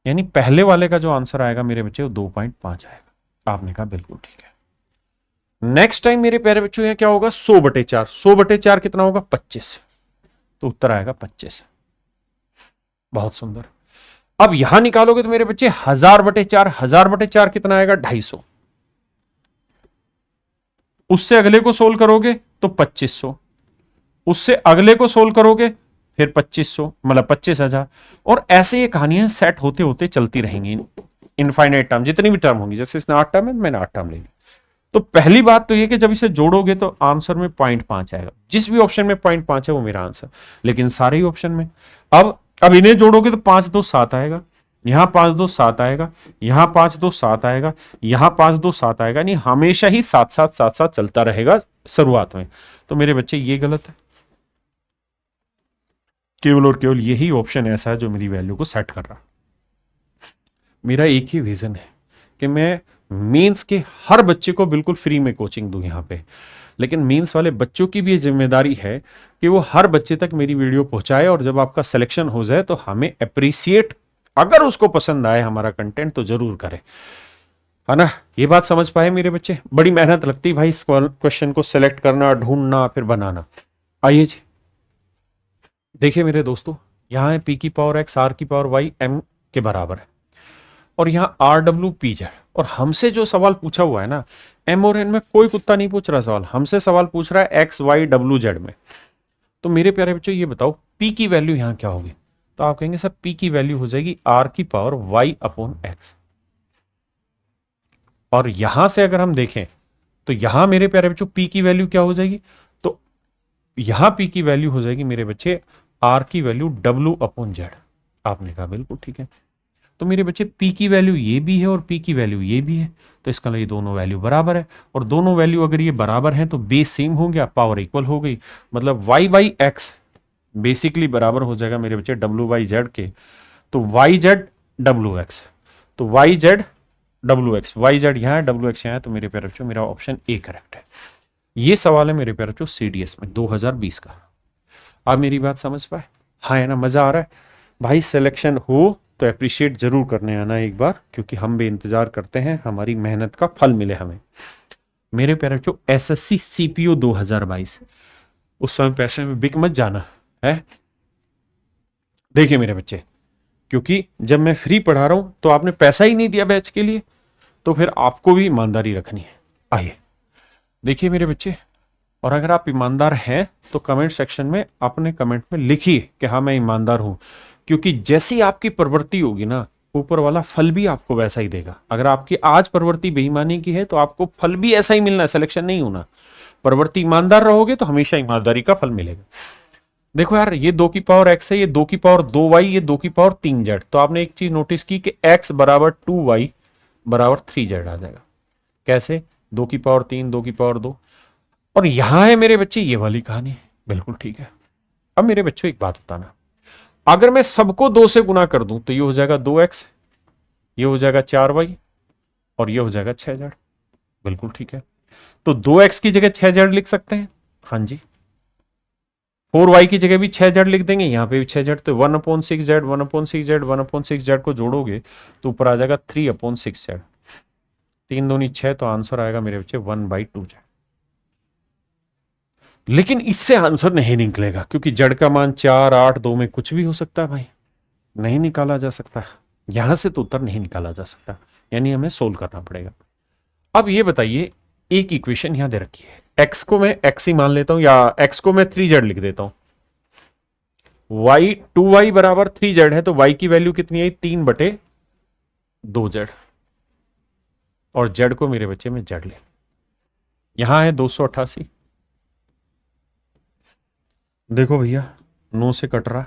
यानी पहले वाले का जो आंसर आएगा मेरे बच्चे वो 2.5 आएगा। आपने कहा बिल्कुल ठीक है। नेक्स्ट टाइम मेरे प्यारे बच्चों यहाँ क्या होगा? 100/4, 100/4 कितना होगा? 25, तो उत्तर आएगा 25। बहुत सुंदर। अब यहां निकालोगे तो मेरे बच्चे 1000/4, 1000/4 कितना आएगा? 250। उससे अगले को सोल्व करोगे तो 2500, उससे अगले को सोल्व करोगे फिर 2500, मतलब 25,000। और ऐसे ये कहानियां सेट होते होते चलती रहेंगी, इनफाइनाइट टर्म, जितनी भी टर्म होंगी। जैसे इसने 8 टर्म है, मैंने 8 टर्म ले ली। तो पहली बात तो ये कि जब इसे जोड़ोगे तो आंसर में 0.5 आएगा। जिस भी ऑप्शन में 0.5 है वो मेरा आंसर, लेकिन सारे ही ऑप्शन में। अब इन्हें जोड़ोगे तो 5 2 7 आएगा, यहां 5 2 7 आएगा, यहां 5 2 7 आएगा, यहां 5 2 7 आएगा, नहीं हमेशा ही 7 7 7 7 चलता रहेगा शुरुआत में। तो मेरे बच्चे ये गलत है। केवल और केवल यही ऑप्शन ऐसा है जो मेरी वैल्यू को सेट कर रहा। मेरा एक ही विजन है कि मैं मेंस के हर बच्चे को बिल्कुल फ्री में कोचिंग दूं यहाँ पे, लेकिन मेंस वाले बच्चों की भी ये जिम्मेदारी है कि वो हर बच्चे तक मेरी वीडियो पहुंचाए, और जब आपका सिलेक्शन हो जाए तो हमें अप्रिसिएट, अगर उसको पसंद आए हमारा कंटेंट तो जरूर करें, है ना। ये बात समझ पाए मेरे बच्चे? बड़ी मेहनत लगती है भाई इस क्वेश्चन को सिलेक्ट करना, ढूंढना, फिर बनाना। आइए जी, देखिए मेरे दोस्तों, यहां है पी की पावर एक्स आर की पावर वाई एम के बराबर है, और यहाँ आर डब्ल्यू पी जेड, और हमसे जो सवाल पूछा हुआ है ना, एम और एन में कोई कुत्ता नहीं पूछ रहा सवाल, हमसे सवाल पूछ रहा है एक्स वाई डब्ल्यू जेड में। तो मेरे प्यारे बच्चों ये बताओ पी की वैल्यू यहाँ क्या होगी? तो आप कहेंगे सर पी की वैल्यू हो जाएगी आर की पावर वाई अपॉन एक्स। और यहां से अगर हम देखें तो यहां मेरे प्यारे बच्चों पी की वैल्यू क्या हो जाएगी? तो यहां पी की वैल्यू हो जाएगी मेरे बच्चे आर की वैल्यू डब्ल्यू अपॉन जेड। आपने कहा बिल्कुल ठीक है। तो मेरे बच्चे पी की वैल्यू ये भी है और पी की वैल्यू ये भी है, तो इसका ये दोनों वैल्यू बराबर है, और दोनों वैल्यू अगर ये बराबर हैं तो बेस सेम हो गया, पावर इक्वल हो गई, मतलब वाई बाई एक्स बेसिकली बराबर हो जाएगा मेरे बच्चे डब्ल्यू बाई जेड के। तो वाई जेड डब्ल्यू एक्स, तो वाई जेड डब्ल्यू एक्स, वाई जेड यहाँ है, डब्ल्यू एक्स यहाँ है, तो मेरे प्यारे बच्चों मेरा ऑप्शन ए करेक्ट है। ये सवाल है मेरे प्यारे बच्चों सीडीएस में 2020 का। आप मेरी बात समझ पाए? हाँ है ना, मजा आ रहा है भाई? सिलेक्शन हो तो अप्रिशिएट जरूर करने आना एक बार, क्योंकि हम भी इंतजार करते हैं हमारी मेहनत का फल मिले हमें। मेरे प्यारे बच्चों एसएससी सीपीओ 2022, उस समय पैसे में बिक मत जाना है। देखिए मेरे बच्चे, क्योंकि जब मैं फ्री पढ़ा रहा हूं तो आपने पैसा ही नहीं दिया बैच के लिए, तो फिर आपको भी ईमानदारी रखनी है। आइए देखिए मेरे बच्चे, और अगर आप ईमानदार हैं तो कमेंट सेक्शन में अपने कमेंट में लिखिए कि हाँ मैं ईमानदार हूं, क्योंकि जैसी आपकी प्रवृत्ति होगी ना, ऊपर वाला फल भी आपको वैसा ही देगा। अगर आपकी आज प्रवृत्ति बेईमानी की है तो आपको फल भी ऐसा ही मिलना है, सिलेक्शन नहीं होना। प्रवृत्ति ईमानदार रहोगे तो हमेशा ईमानदारी का फल मिलेगा। देखो यार, ये 2 की पावर एक्स है, ये 2 की पावर 2 वाई, ये 2 की पावर 3 जेड। तो आपने एक चीज नोटिस की कि एक्स बराबर 2 वाई बराबर 3 जेड आ जाएगा। कैसे? 2 की पावर 3, 2 की पावर 2, और यहां है मेरे बच्चे ये वाली कहानी। बिल्कुल ठीक है। अब मेरे बच्चों एक बात बताना, अगर मैं सबको 2 से गुना कर दूं तो ये हो जाएगा 2x, ये हो जाएगा 4y, और ये हो जाएगा 6z। बिल्कुल ठीक है। तो 2x की जगह 6z लिख सकते हैं, हाँ जी। 4y की जगह भी 6z लिख देंगे, यहां पे भी 6z, तो 1/6z, 1/6z, 1/6z को जोड़ोगे तो ऊपर आ जाएगा 3/6z। 3 दूनी 6, तो आंसर आएगा मेरे बच्चे 1/2z। लेकिन इससे आंसर नहीं निकलेगा, क्योंकि जड़ का मान 4, 8, 2 में कुछ भी हो सकता है भाई, नहीं निकाला जा सकता। यहां से तो उत्तर नहीं निकाला जा सकता, यानी हमें सोल्व करना पड़ेगा। अब ये बताइए, एक इक्वेशन यहां दे रखी है, एक्स को मैं एक्स ही मान लेता हूं, या एक्स को मैं 3z लिख देता हूं। y 2y बराबर 3z है, तो y की वैल्यू कितनी है? 3/2z, और z को मेरे बच्चे में z ले, यहां है 288। देखो भैया 9 से कट रहा,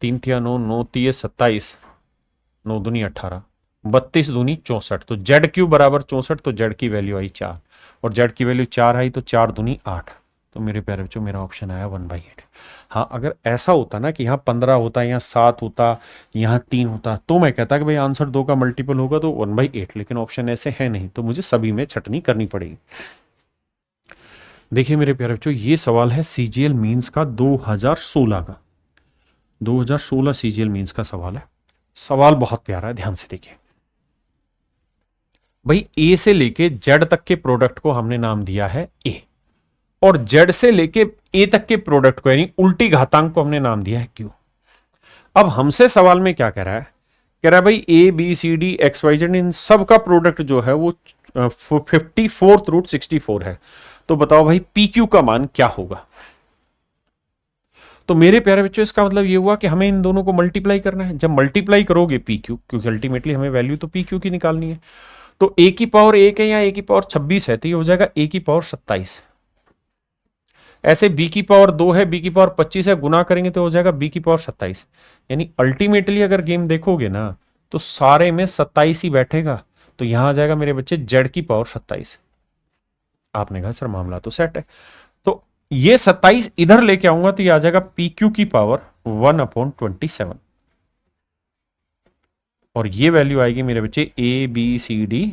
3 थिया 9, 9 तिये 27, 9 दूनी 18, 32 दूनी 64, तो जेड क्यू बराबर 64, तो जेड की वैल्यू आई 4, और जेड की वैल्यू 4 आई, तो 4 दूनी 8, तो मेरे प्यारे बच्चों मेरा ऑप्शन आया 1/8। हाँ, अगर ऐसा होता ना कि यहाँ 15 होता, यहाँ 7 होता, यहाँ 3 होता, तो मैं कहता कि भाई आंसर 2 का मल्टीपल होगा तो 1/8, लेकिन ऑप्शन ऐसे है नहीं, तो मुझे सभी में छटनी करनी पड़ेगी। देखिए मेरे प्यारे बच्चों, ये सवाल है सीजीएल मींस का 2016 का, 2016 सीजीएल मींस का सवाल है। सवाल बहुत प्यारा है, ध्यान से देखिए भाई। ए से लेके जेड तक के प्रोडक्ट को हमने नाम दिया है ए, और जेड से लेके ए तक के प्रोडक्ट को यानी उल्टी घातांक को हमने नाम दिया है क्यू। अब हमसे सवाल में क्या कह रहा है? कह रहा है भाई A B C D X Y Z इन सब का प्रोडक्ट जो है वो 54th रूट 64 है। तो बताओ भाई पी क्यू का मान क्या होगा? तो मेरे प्यारे बच्चों, इसका मतलब ये हुआ कि हमें इन दोनों को मल्टीप्लाई करना है। जब मल्टीप्लाई करोगे पी क्यू, क्योंकि अल्टीमेटली हमें वैल्यू तो पी क्यू की निकालनी है, तो ए की पावर 1 है या ए की पावर 26 है, तो ये हो जाएगा ए की पावर 27। ऐसे बी की पावर 2 है, बी की पावर 25 है, गुना करेंगे तो हो जाएगा बी की पावर 27। यानी अल्टीमेटली अगर गेम देखोगे ना तो सारे में 27 ही बैठेगा, तो यहां आ जाएगा मेरे बच्चे जेड की पावर 27। आपने कहा सर मामला तो सेट है, तो ये 27 इधर लेके आऊंगा तो ये आ जाएगा पी क्यू की पावर 1/27, और ये वैल्यू आएगी मेरे बच्चे ABCD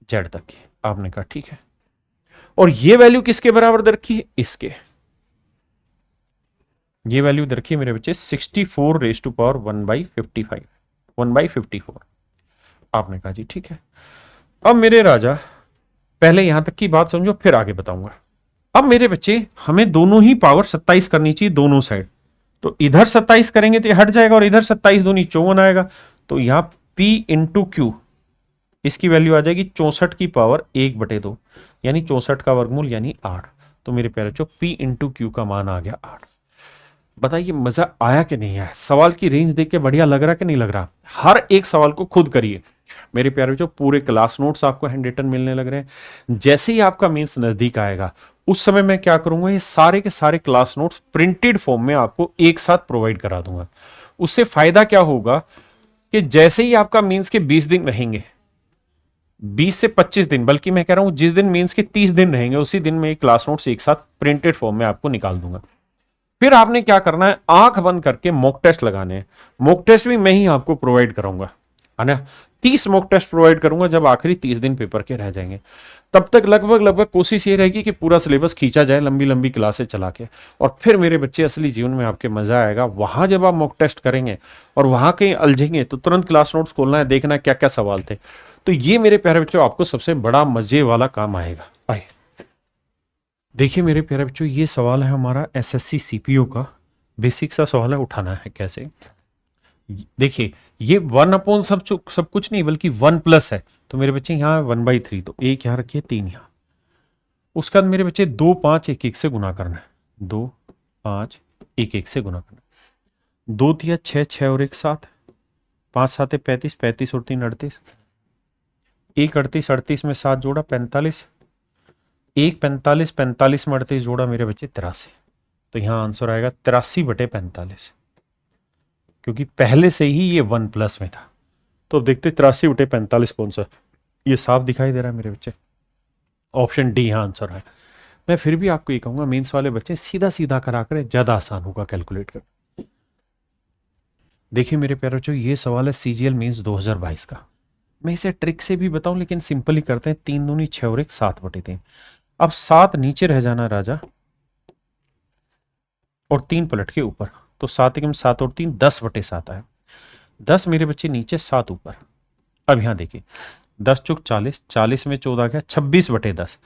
Z तक की। आपने कहा ठीक है, और ये वैल्यू किसके बराबर दर रखी है? इसके। ये वैल्यू दर रखी है मेरे बच्चे 64 रेज टू पावर 1/55, 1/54। आपने कहा जी ठीक है। अब मेरे राजा पहले यहां तक की बात समझो, फिर आगे बताऊंगा। अब मेरे बच्चे हमें दोनों ही पावर 27 करनी चाहिए, दोनों साइड। तो इधर 27 करेंगे तो ये हट जाएगा, और इधर 27 दूनी 54 आएगा। तो यहां P इंटू क्यू, इसकी वैल्यू आ जाएगी 64 की पावर 1/2, यानी 64 का वर्गमूल यानी 8। तो मेरे प्यारे बच्चों P इंटू क्यू का मान आ गया 8। बताइए मजा आया कि नहीं आया? सवाल की रेंज देख के बढ़िया लग रहा कि नहीं लग रहा? हर एक सवाल को खुद करिए मेरे प्यारे बच्चों। पूरे क्लास नोट्स आपको हैंड रिटन मिलने लग रहे हैं। जैसे ही आपका मेंस नजदीक आएगा उस समय मैं क्या करूंगा, ये सारे के सारे क्लास नोट्स प्रिंटेड फॉर्म में आपको एक साथ प्रोवाइड करा दूंगा। उससे फायदा क्या होगा कि जैसे ही आपका मेंस के 20 दिन रहेंगे, 20 से 25 दिन, बल्कि मैं कह रहा हूं जिस दिन मेंस के 30 दिन रहेंगे उसी दिन में क्लास नोट्स एक साथ प्रिंटेड फॉर्म में आपको निकाल दूंगा। फिर आपने क्या करना है, आंख बंद करके मॉक टेस्ट लगाने हैं। मॉक टेस्ट भी मैं ही आपको प्रोवाइड कराऊंगा, है ना। 30 मॉक टेस्ट प्रोवाइड करूंगा जब आखिरी 30 दिन पेपर के रह जाएंगे। तब तक लगभग कोशिश ये रहेगी कि पूरा सिलेबस खींचा जाए लंबी लंबी क्लासें चला के, और फिर मेरे बच्चे असली जीवन में आपके मजा आएगा। वहां जब आप मॉक टेस्ट करेंगे और वहां कहीं अलझेंगे तो तुरंत क्लास नोट्स खोलना है, देखना क्या क्या सवाल थे। तो ये मेरे प्यारे बच्चों आपको सबसे बड़ा मजे वाला काम आएगा। आइए देखिए मेरे प्यारे बच्चों, ये सवाल है हमारा SSC CPO का। बेसिक सा सवाल है, उठाना है कैसे। देखिए ये 1 सब कुछ नहीं बल्कि 1 प्लस है। तो मेरे बच्चे यहाँ 1/3, तो 1 यहाँ रखिए, 3 यहाँ। उसके बाद मेरे बच्चे 2 5 1 1 से गुना करना है। 2 5 1 1 से गुना करना है। 2 3 6 6 और 1 7, 5 7 35, 35 और 3 38, 1 38, 38 में 7 जोड़ा 45, 1 45, 45 में 38 जोड़ा मेरे बच्चे 83। तो यहां आंसर आएगा 83/45, क्योंकि पहले से ही ये 1 प्लस में था। तो अब देखते 83/45 कौन सा। ये साफ दिखाई दे रहा है मेरे बच्चे, ऑप्शन डी यहां आंसर है। मैं फिर भी आपको ये कहूंगा मेंस वाले बच्चे सीधा सीधा करा करें, ज्यादा आसान होगा कैलकुलेट कर। देखिए मेरे प्यारे बच्चों, ये सवाल है CGL मेंस 2022 का। मैं इसे ट्रिक से भी बताऊं लेकिन सिंपल ही करते हैं। 3 दूनी 6 और 1 7/3। अब 7 नीचे रह जाना राजा, और 3 पलट के ऊपर। तो 7 एकम 7 और 3 10/7 आया। 10 मेरे बच्चे नीचे, 7 ऊपर। अब यहां देखिए 10 चौक 40, 40 में 14 गया 26/10।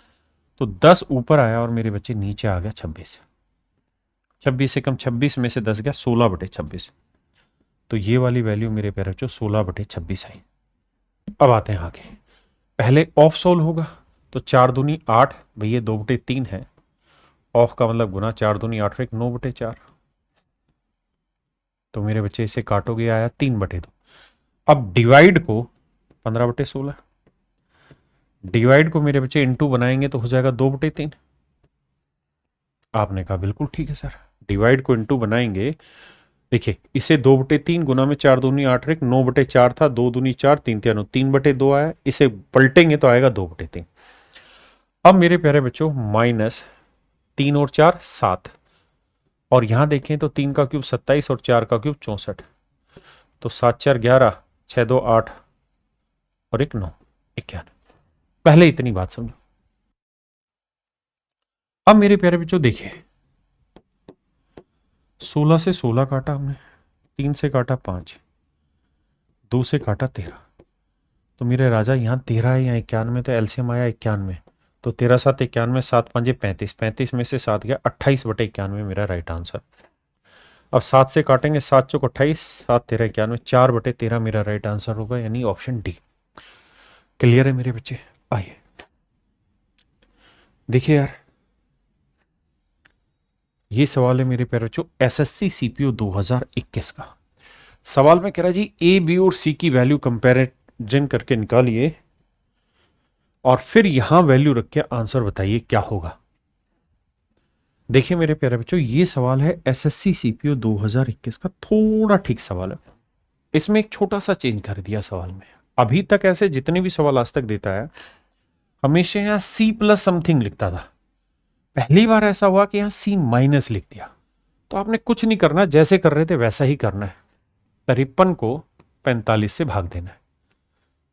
तो 10 ऊपर आया और मेरे बच्चे नीचे आ गया 26। 26 से कम 26 में से 10 गया 16/26। तो ये वाली वैल्यू मेरे प्यारे बच्चों 16/26 आई। अब आते हैं आगे। पहले ऑफ सोल्व होगा, तो 4 दूनी 8, भैया 2/3 है। ऑफ का मतलब गुना, 4 दूनी 8 1 9/4। तो मेरे बच्चे इसे काटोगे, आया 3/2। अब डिवाइड को 15/16, डिवाइड को मेरे बच्चे इनटू बनाएंगे तो हो जाएगा 2/3। आपने कहा बिल्कुल ठीक है सर, डिवाइड को इनटू बनाएंगे। देखिए इसे 2/3 गुना में 4 दूनी 8 1 9/4 था, 2 दूनी 4 3 3 3/2 आया। इसे पलटेंगे तो आएगा 2/3। अब मेरे प्यारे बच्चों -3 और 4 7, और यहां देखें तो 3 का क्यूब 27 और 4 का क्यूब 64। तो 7 4 11, 6 2 8 और 1 9 91। पहले इतनी बात समझो। अब मेरे प्यारे बच्चों देखिए 16 से 16 काटा हमने, 3 से काटा 5, 2 से काटा 13। तो मेरे राजा यहाँ 13 है, यहाँ 91, तो एलसीएम आया 91। तो 13 7 91, 7 5 35, 35 में से 7 गया 28/91 मेरा राइट आंसर। अब 7 से काटेंगे, 7 चौक 28, 7 13 91, 4/13 मेरा राइट आंसर होगा, यानी ऑप्शन डी। क्लियर है मेरे बच्चे? आइए देखिए यार, ये सवाल है मेरे प्यारे बच्चों SSC CPO 2021 का। सवाल में कह रहा जी A B और C की वैल्यू कंपैरिजन करके निकालिए और फिर यहां वैल्यू रख के आंसर बताइए क्या होगा। देखिए मेरे प्यारे बच्चों, ये सवाल है SSC CPO 2021 का। थोड़ा ठीक सवाल है, इसमें एक छोटा सा चेंज कर दिया सवाल में। अभी तक ऐसे जितने भी सवाल आज तक देता है हमेशा यहां C+ समथिंग लिखता था। पहली बार ऐसा हुआ कि यहां C- लिख दिया। तो आपने कुछ नहीं करना, जैसे कर रहे थे वैसा ही करना है। 53 को 45 से भाग देना है।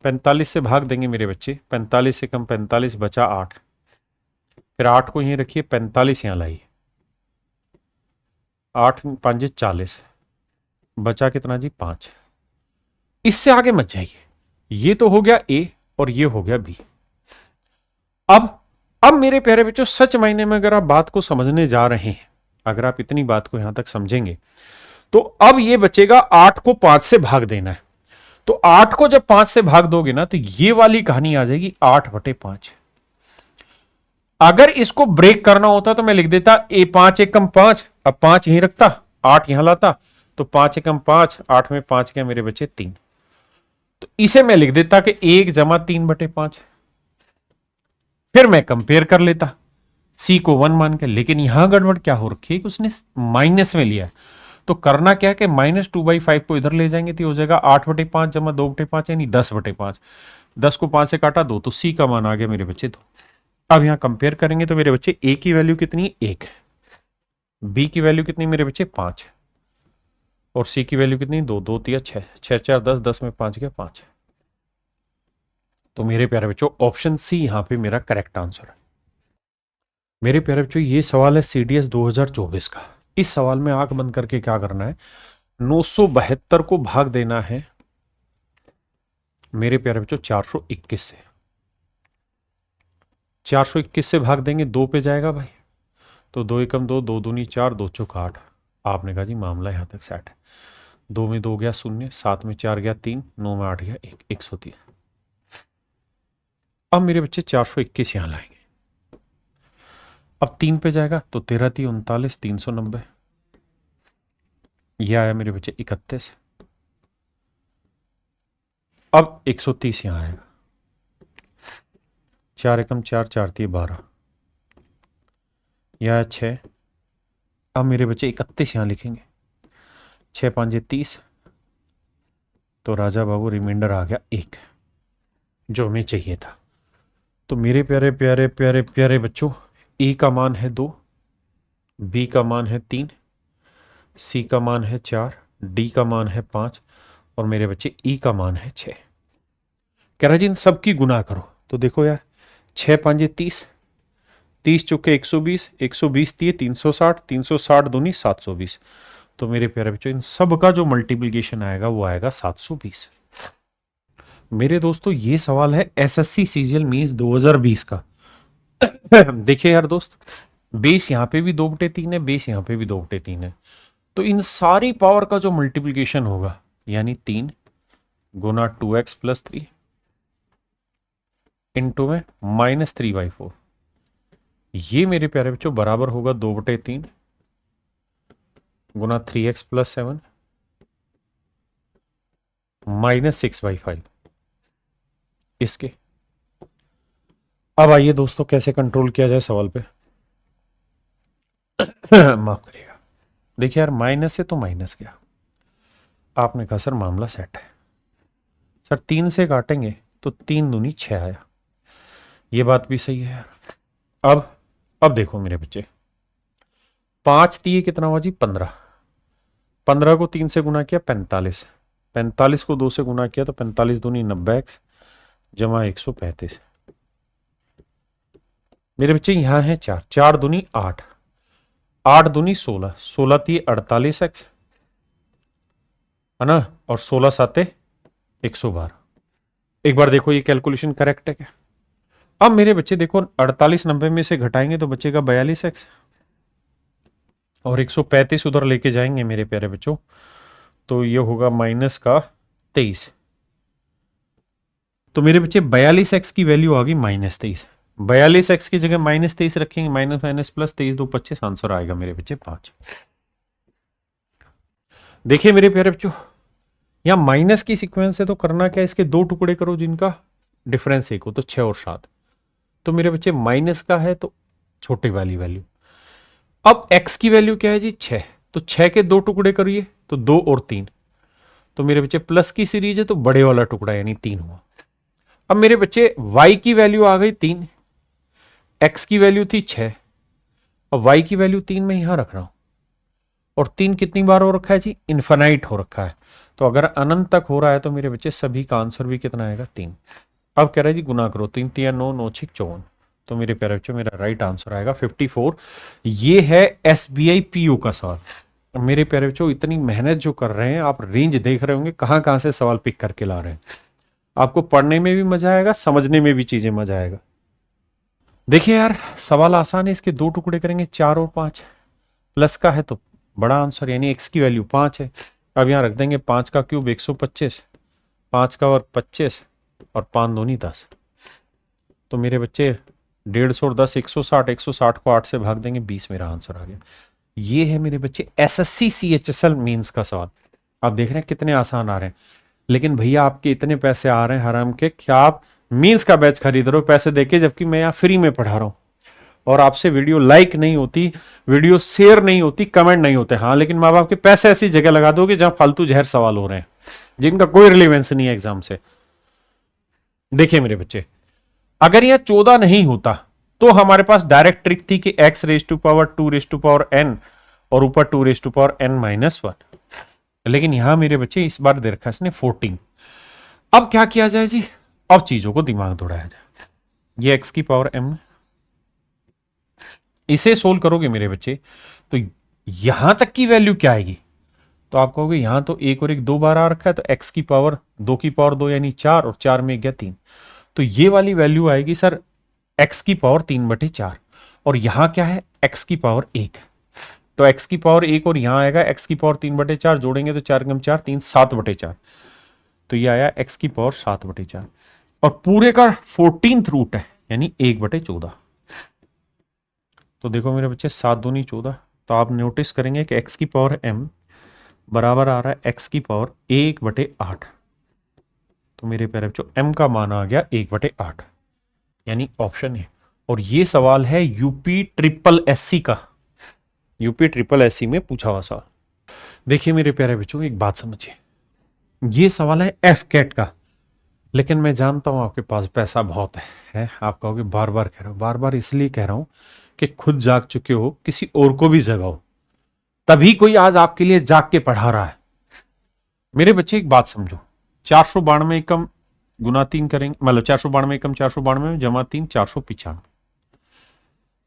45 से भाग देंगे मेरे बच्चे, 45 से कम 45 बचा 8, फिर 8 को यहीं रखिए, 45 यहां लाइए, 8 5 40, बचा कितना जी 5। इससे आगे मत जाइए, ये तो हो गया ए और ये हो गया बी। अब मेरे प्यारे बच्चों, सच मायने में अगर आप बात को समझने जा रहे हैं, अगर आप इतनी बात को यहां तक समझेंगे, तो अब ये बचेगा 8 को 5 से भाग देना है। तो 8 को जब 5 से भाग दोगे ना, तो ये वाली कहानी आ जाएगी 8/5। अगर इसको ब्रेक करना होता तो मैं लिख देता ए 5 एकम 5, अब 5 यहीं रखता, 8 यहां लाता, तो 5 एकम 5, 8 में 5 क्या मेरे बच्चे 3। तो इसे मैं लिख देता कि 1 जमा 3/5। फिर मैं कंपेयर कर लेता सी को 1 मान के, लेकिन यहां गड़बड़ क्या हो रखी है कि उसने माइनस में लिया है। तो करना क्या है कि -2/5 को इधर ले जाएंगे, तो हो जाएगा 8/5 जमा 2/5 यानी 10/5। 10 को 5 से काटा 2, तो सी का मान आ गया मेरे बच्चे 2। अब यहां कंपेयर करेंगे तो मेरे बच्चे ए की वैल्यू कितनी, 1, बी की वैल्यू कितनी मेरे बच्चे 5, और सी की वैल्यू कितनी 2, 2 3 6, 6 4 10, 10 में 5 गया 5। तो मेरे प्यारे बच्चों ऑप्शन सी यहां पे मेरा करेक्ट आंसर है। मेरे प्यारे बच्चों ये सवाल है सीडीएस 2024 का। इस सवाल में आंख बंद करके क्या करना है, 972 को भाग देना है मेरे प्यारे बच्चों 421 से। 421 से भाग देंगे 2 पे जाएगा भाई, तो 2 एकम 2, 2 दूनी 4, 2 चौक 8। आपने कहा जी मामला यहां तक सेट है। 2 में 2 गया 0, 7 में 4 गया 3, 9 में 8 गया 1, 103। अब मेरे बच्चे 421 यहां लाएंगे, अब 3 पे जाएगा तो 13 3 39, 390, यह आया मेरे बच्चे 31। अब 130 यहां आएगा, 4 एकम 4, 4 3 12, यह 6। अब मेरे बच्चे 31 यहां लिखेंगे, 6 5 30, तो राजा बाबू रिमाइंडर आ गया 1, जो हमें चाहिए था। तो मेरे प्यारे प्यारे प्यारे प्यारे बच्चों, ए का मान है 2, बी का मान है 3, सी का मान है 4, डी का मान है 5, और मेरे बच्चे ई का मान है 6। कह रहा जी इन सबकी गुना करो, तो देखो यार 6 5 30, 30 चौके 120, 120 दिए 360, 360 दूनी 720। तो मेरे प्यारे बच्चों इन सब का जो मल्टीप्लिकेशन आएगा वो आएगा 720। मेरे दोस्तों ये सवाल है एसएससी सीजीएल मींस 2020 का। देखिए यार दोस्त, बेस यहां पे भी 2/3 है, बेस यहां पे भी 2/3 है, तो इन सारी पावर का जो मल्टीप्लिकेशन होगा यानी 3 गुना 2x + 3 इंटू में -3/4, ये मेरे प्यारे बच्चों बराबर होगा 2/3 गुना 3x + 7 -6/5 इसके। अब आइए दोस्तों कैसे कंट्रोल किया जाए सवाल पे। माफ करिएगा, देखिए यार माइनस से तो माइनस गया, आपने कहा सर मामला सेट है। सर 3 से काटेंगे तो 3 दूनी 6 आया, ये बात भी सही है यार। अब देखो मेरे बच्चे, 5 दिए कितना हुआ जी 15, 15 को 3 से गुना किया 45, 45 को 2 से गुना किया तो 45 दूनी 90x जमा 135। मेरे बच्चे यहां है 4, 4 दूनी 8, 8 दूनी 16, 16 थी 48x है ना, और 16 7 112। एक बार देखो ये कैलकुलेशन करेक्ट है क्या। अब मेरे बच्चे देखो 48 90 में से घटाएंगे तो बचेगा 42x, और 135 उधर लेके जाएंगे मेरे प्यारे बच्चों, तो ये होगा -23। तो मेरे बच्चे 42x की वैल्यू आ गई -23। 42x की जगह -23 रखेंगे, माइनस माइनस प्लस 23 2 25, आंसर आएगा मेरे बच्चे 5। देखिए मेरे प्यारे बच्चों, यहां माइनस की सीक्वेंस है तो करना क्या, इसके 2 टुकड़े करो जिनका डिफरेंस 1 हो, तो 6 और 7। तो मेरे बच्चे माइनस का है तो छोटी वाली वैल्यू। अब x की वैल्यू क्या है जी 6, तो 6 के 2 टुकड़े करिए तो 2 और 3, तो मेरे बच्चे प्लस की सीरीज है तो बड़े वाला टुकड़ा यानी 3 हुआ। अब मेरे बच्चे y की वैल्यू आ गई 3, x की वैल्यू थी 6, अब y की वैल्यू 3 में यहां रख रहा हूं, और 3 कितनी बार हो रखा है जी, इन्फिनाइट हो रखा है, तो अगर अनंत तक हो रहा है तो मेरे बच्चे सभी का आंसर भी कितना आएगा 3। अब कह रहा है जी गुना करो, 3 3 9 9 6 54, तो मेरे प्यारे बच्चों मेरा राइट आंसर आएगा 54। ये है एसबीआई पीओ का सवाल। मेरे प्यारे बच्चों इतनी मेहनत जो कर रहे हैं, आप रेंज देख रहे होंगे कहां कहां से सवाल पिक करके ला रहे हैं। आपको पढ़ने में भी मजा आएगा, समझने में भी चीजें मजा आएगा। देखिए यार सवाल आसान है, इसके दो टुकड़े करेंगे 4 और 5, प्लस का है तो बड़ा आंसर यानी एक्स की वैल्यू 5 है। अब यहां रख देंगे 5 का क्यूब 125, 5 का वर्ग 25 और 5 दूनी 10। तो मेरे बच्चे 150 और 10 160, 160 को 8 से भाग देंगे 20, मेरा आंसर आ गया। ये है मेरे बच्चे एसएससी सीएचएसएल मींस का सवाल। आप देख रहे हैं कितने आसान आ रहे हैं। लेकिन भैया आपके इतने पैसे आ रहे हैं हराम के, क्या आप मींस का बैच खरीद रहे हो पैसे देके, जबकि मैं यहाँ फ्री में पढ़ा रहा हूँ और आपसे वीडियो लाइक नहीं होती, वीडियो शेयर नहीं होती, कमेंट नहीं होते। हाँ लेकिन माँ बाप के पैसे ऐसी जगह लगा दोगे जहां फालतू जहर सवाल हो रहे हैं जिनका कोई रिलेवेंस नहीं है एग्जाम से। देखिए मेरे बच्चे, अगर यह 14 नहीं होता तो हमारे पास डायरेक्ट ट्रिक थी कि x raise to power 2 raise to power n और ऊपर 2 raise to power n minus 1। लेकिन यहां मेरे बच्चे इस बार दे रखा है इसने 14। अब क्या किया जाए जी, अब चीजों को दिमाग दौड़ाया जाए। ये x की पावर m, इसे सोल्व करोगे मेरे बच्चे तो यहां तक की वैल्यू क्या आएगी, तो आप कहोगे यहां तो 1 और 1 2 बार आ रखा है, तो x की पावर 2 की पावर 2 यानी 4 और 4 में गया 3, तो ये वाली वैल्यू आएगी सर x की पावर 3/4। और यहां क्या है x की पावर 1, तो x की पावर 1 और यहां आएगा x की पावर 3/4, जोड़ेंगे तो 4 × 4 3 7/4, तो ये आया x की पावर 7/4 और पूरे का 14th रूट है यानी 1/14। तो देखो मेरे बच्चे 7 दूनी 14, तो आप नोटिस करेंगे कि x की पावर m बराबर आ रहा है x की पावर 1/8। तो मेरे प्यारे बच्चों m का मान आ गया 1/8 यानी ऑप्शन है। और ये सवाल है यूपी ट्रिपल एससी का, यूपी ट्रिपल एससी में पूछा हुआ सवाल। देखिए मेरे प्यारे बच्चों एक बात समझिए, ये सवाल है एफ कैट का, लेकिन मैं जानता हूं आपके पास पैसा बहुत है। आप कहोगे बार बार कह रहे हो, बार बार इसलिए कह रहा हूं कि खुद जाग चुके हो, किसी और को भी जगाओ, तभी कोई आज आपके लिए जाग के पढ़ा रहा है। मेरे बच्चे एक बात समझो, 492 कम गुना 3 करेंगे, मतलब 492 कम 492 में जमा 3 495,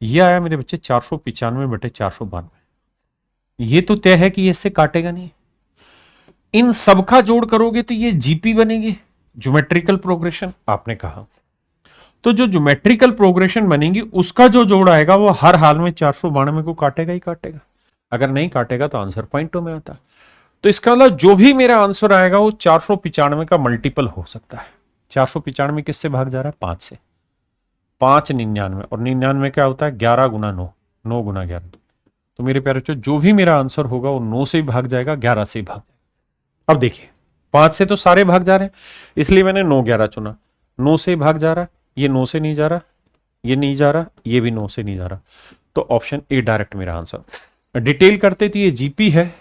ये आया मेरे बच्चे 495/492। ये तो तय है कि ये इससे काटेगा नहीं। इन सब का जोड़ करोगे तो ये जीपी बनेगी, ज्योमेट्रिकल प्रोग्रेशन आपने कहा, तो जो ज्योमेट्रिकल प्रोग्रेशन बनेगी उसका जो जोड़ आएगा वो हर हाल में 492 को काटेगा ही काटेगा। अगर नहीं काटेगा तो आंसर पॉइंटों में आता है। तो इसका मतलब जो भी मेरा आंसर आएगा वो 495 का मल्टीपल हो सकता है। 495 किससे भाग जा रहा है 5 से, 5 99, और 99 क्या होता है 11 × 9, 9 × 11। तो मेरे प्यारे बच्चों जो भी मेरा आंसर होगा वो 9 से ही भाग जाएगा, 11 से ही भाग जाएगा। अब देखिए 5 से तो सारे भाग जा रहे हैं, इसलिए मैंने 9 11 चुना। 9 से ही भाग जा रहा है, ये 9 से नहीं जा रहा, ये नहीं जा रहा, ये भी 9 से नहीं जा रहा, तो ऑप्शन ए डायरेक्ट मेरा आंसर। डिटेल करते तो ये जीपी है,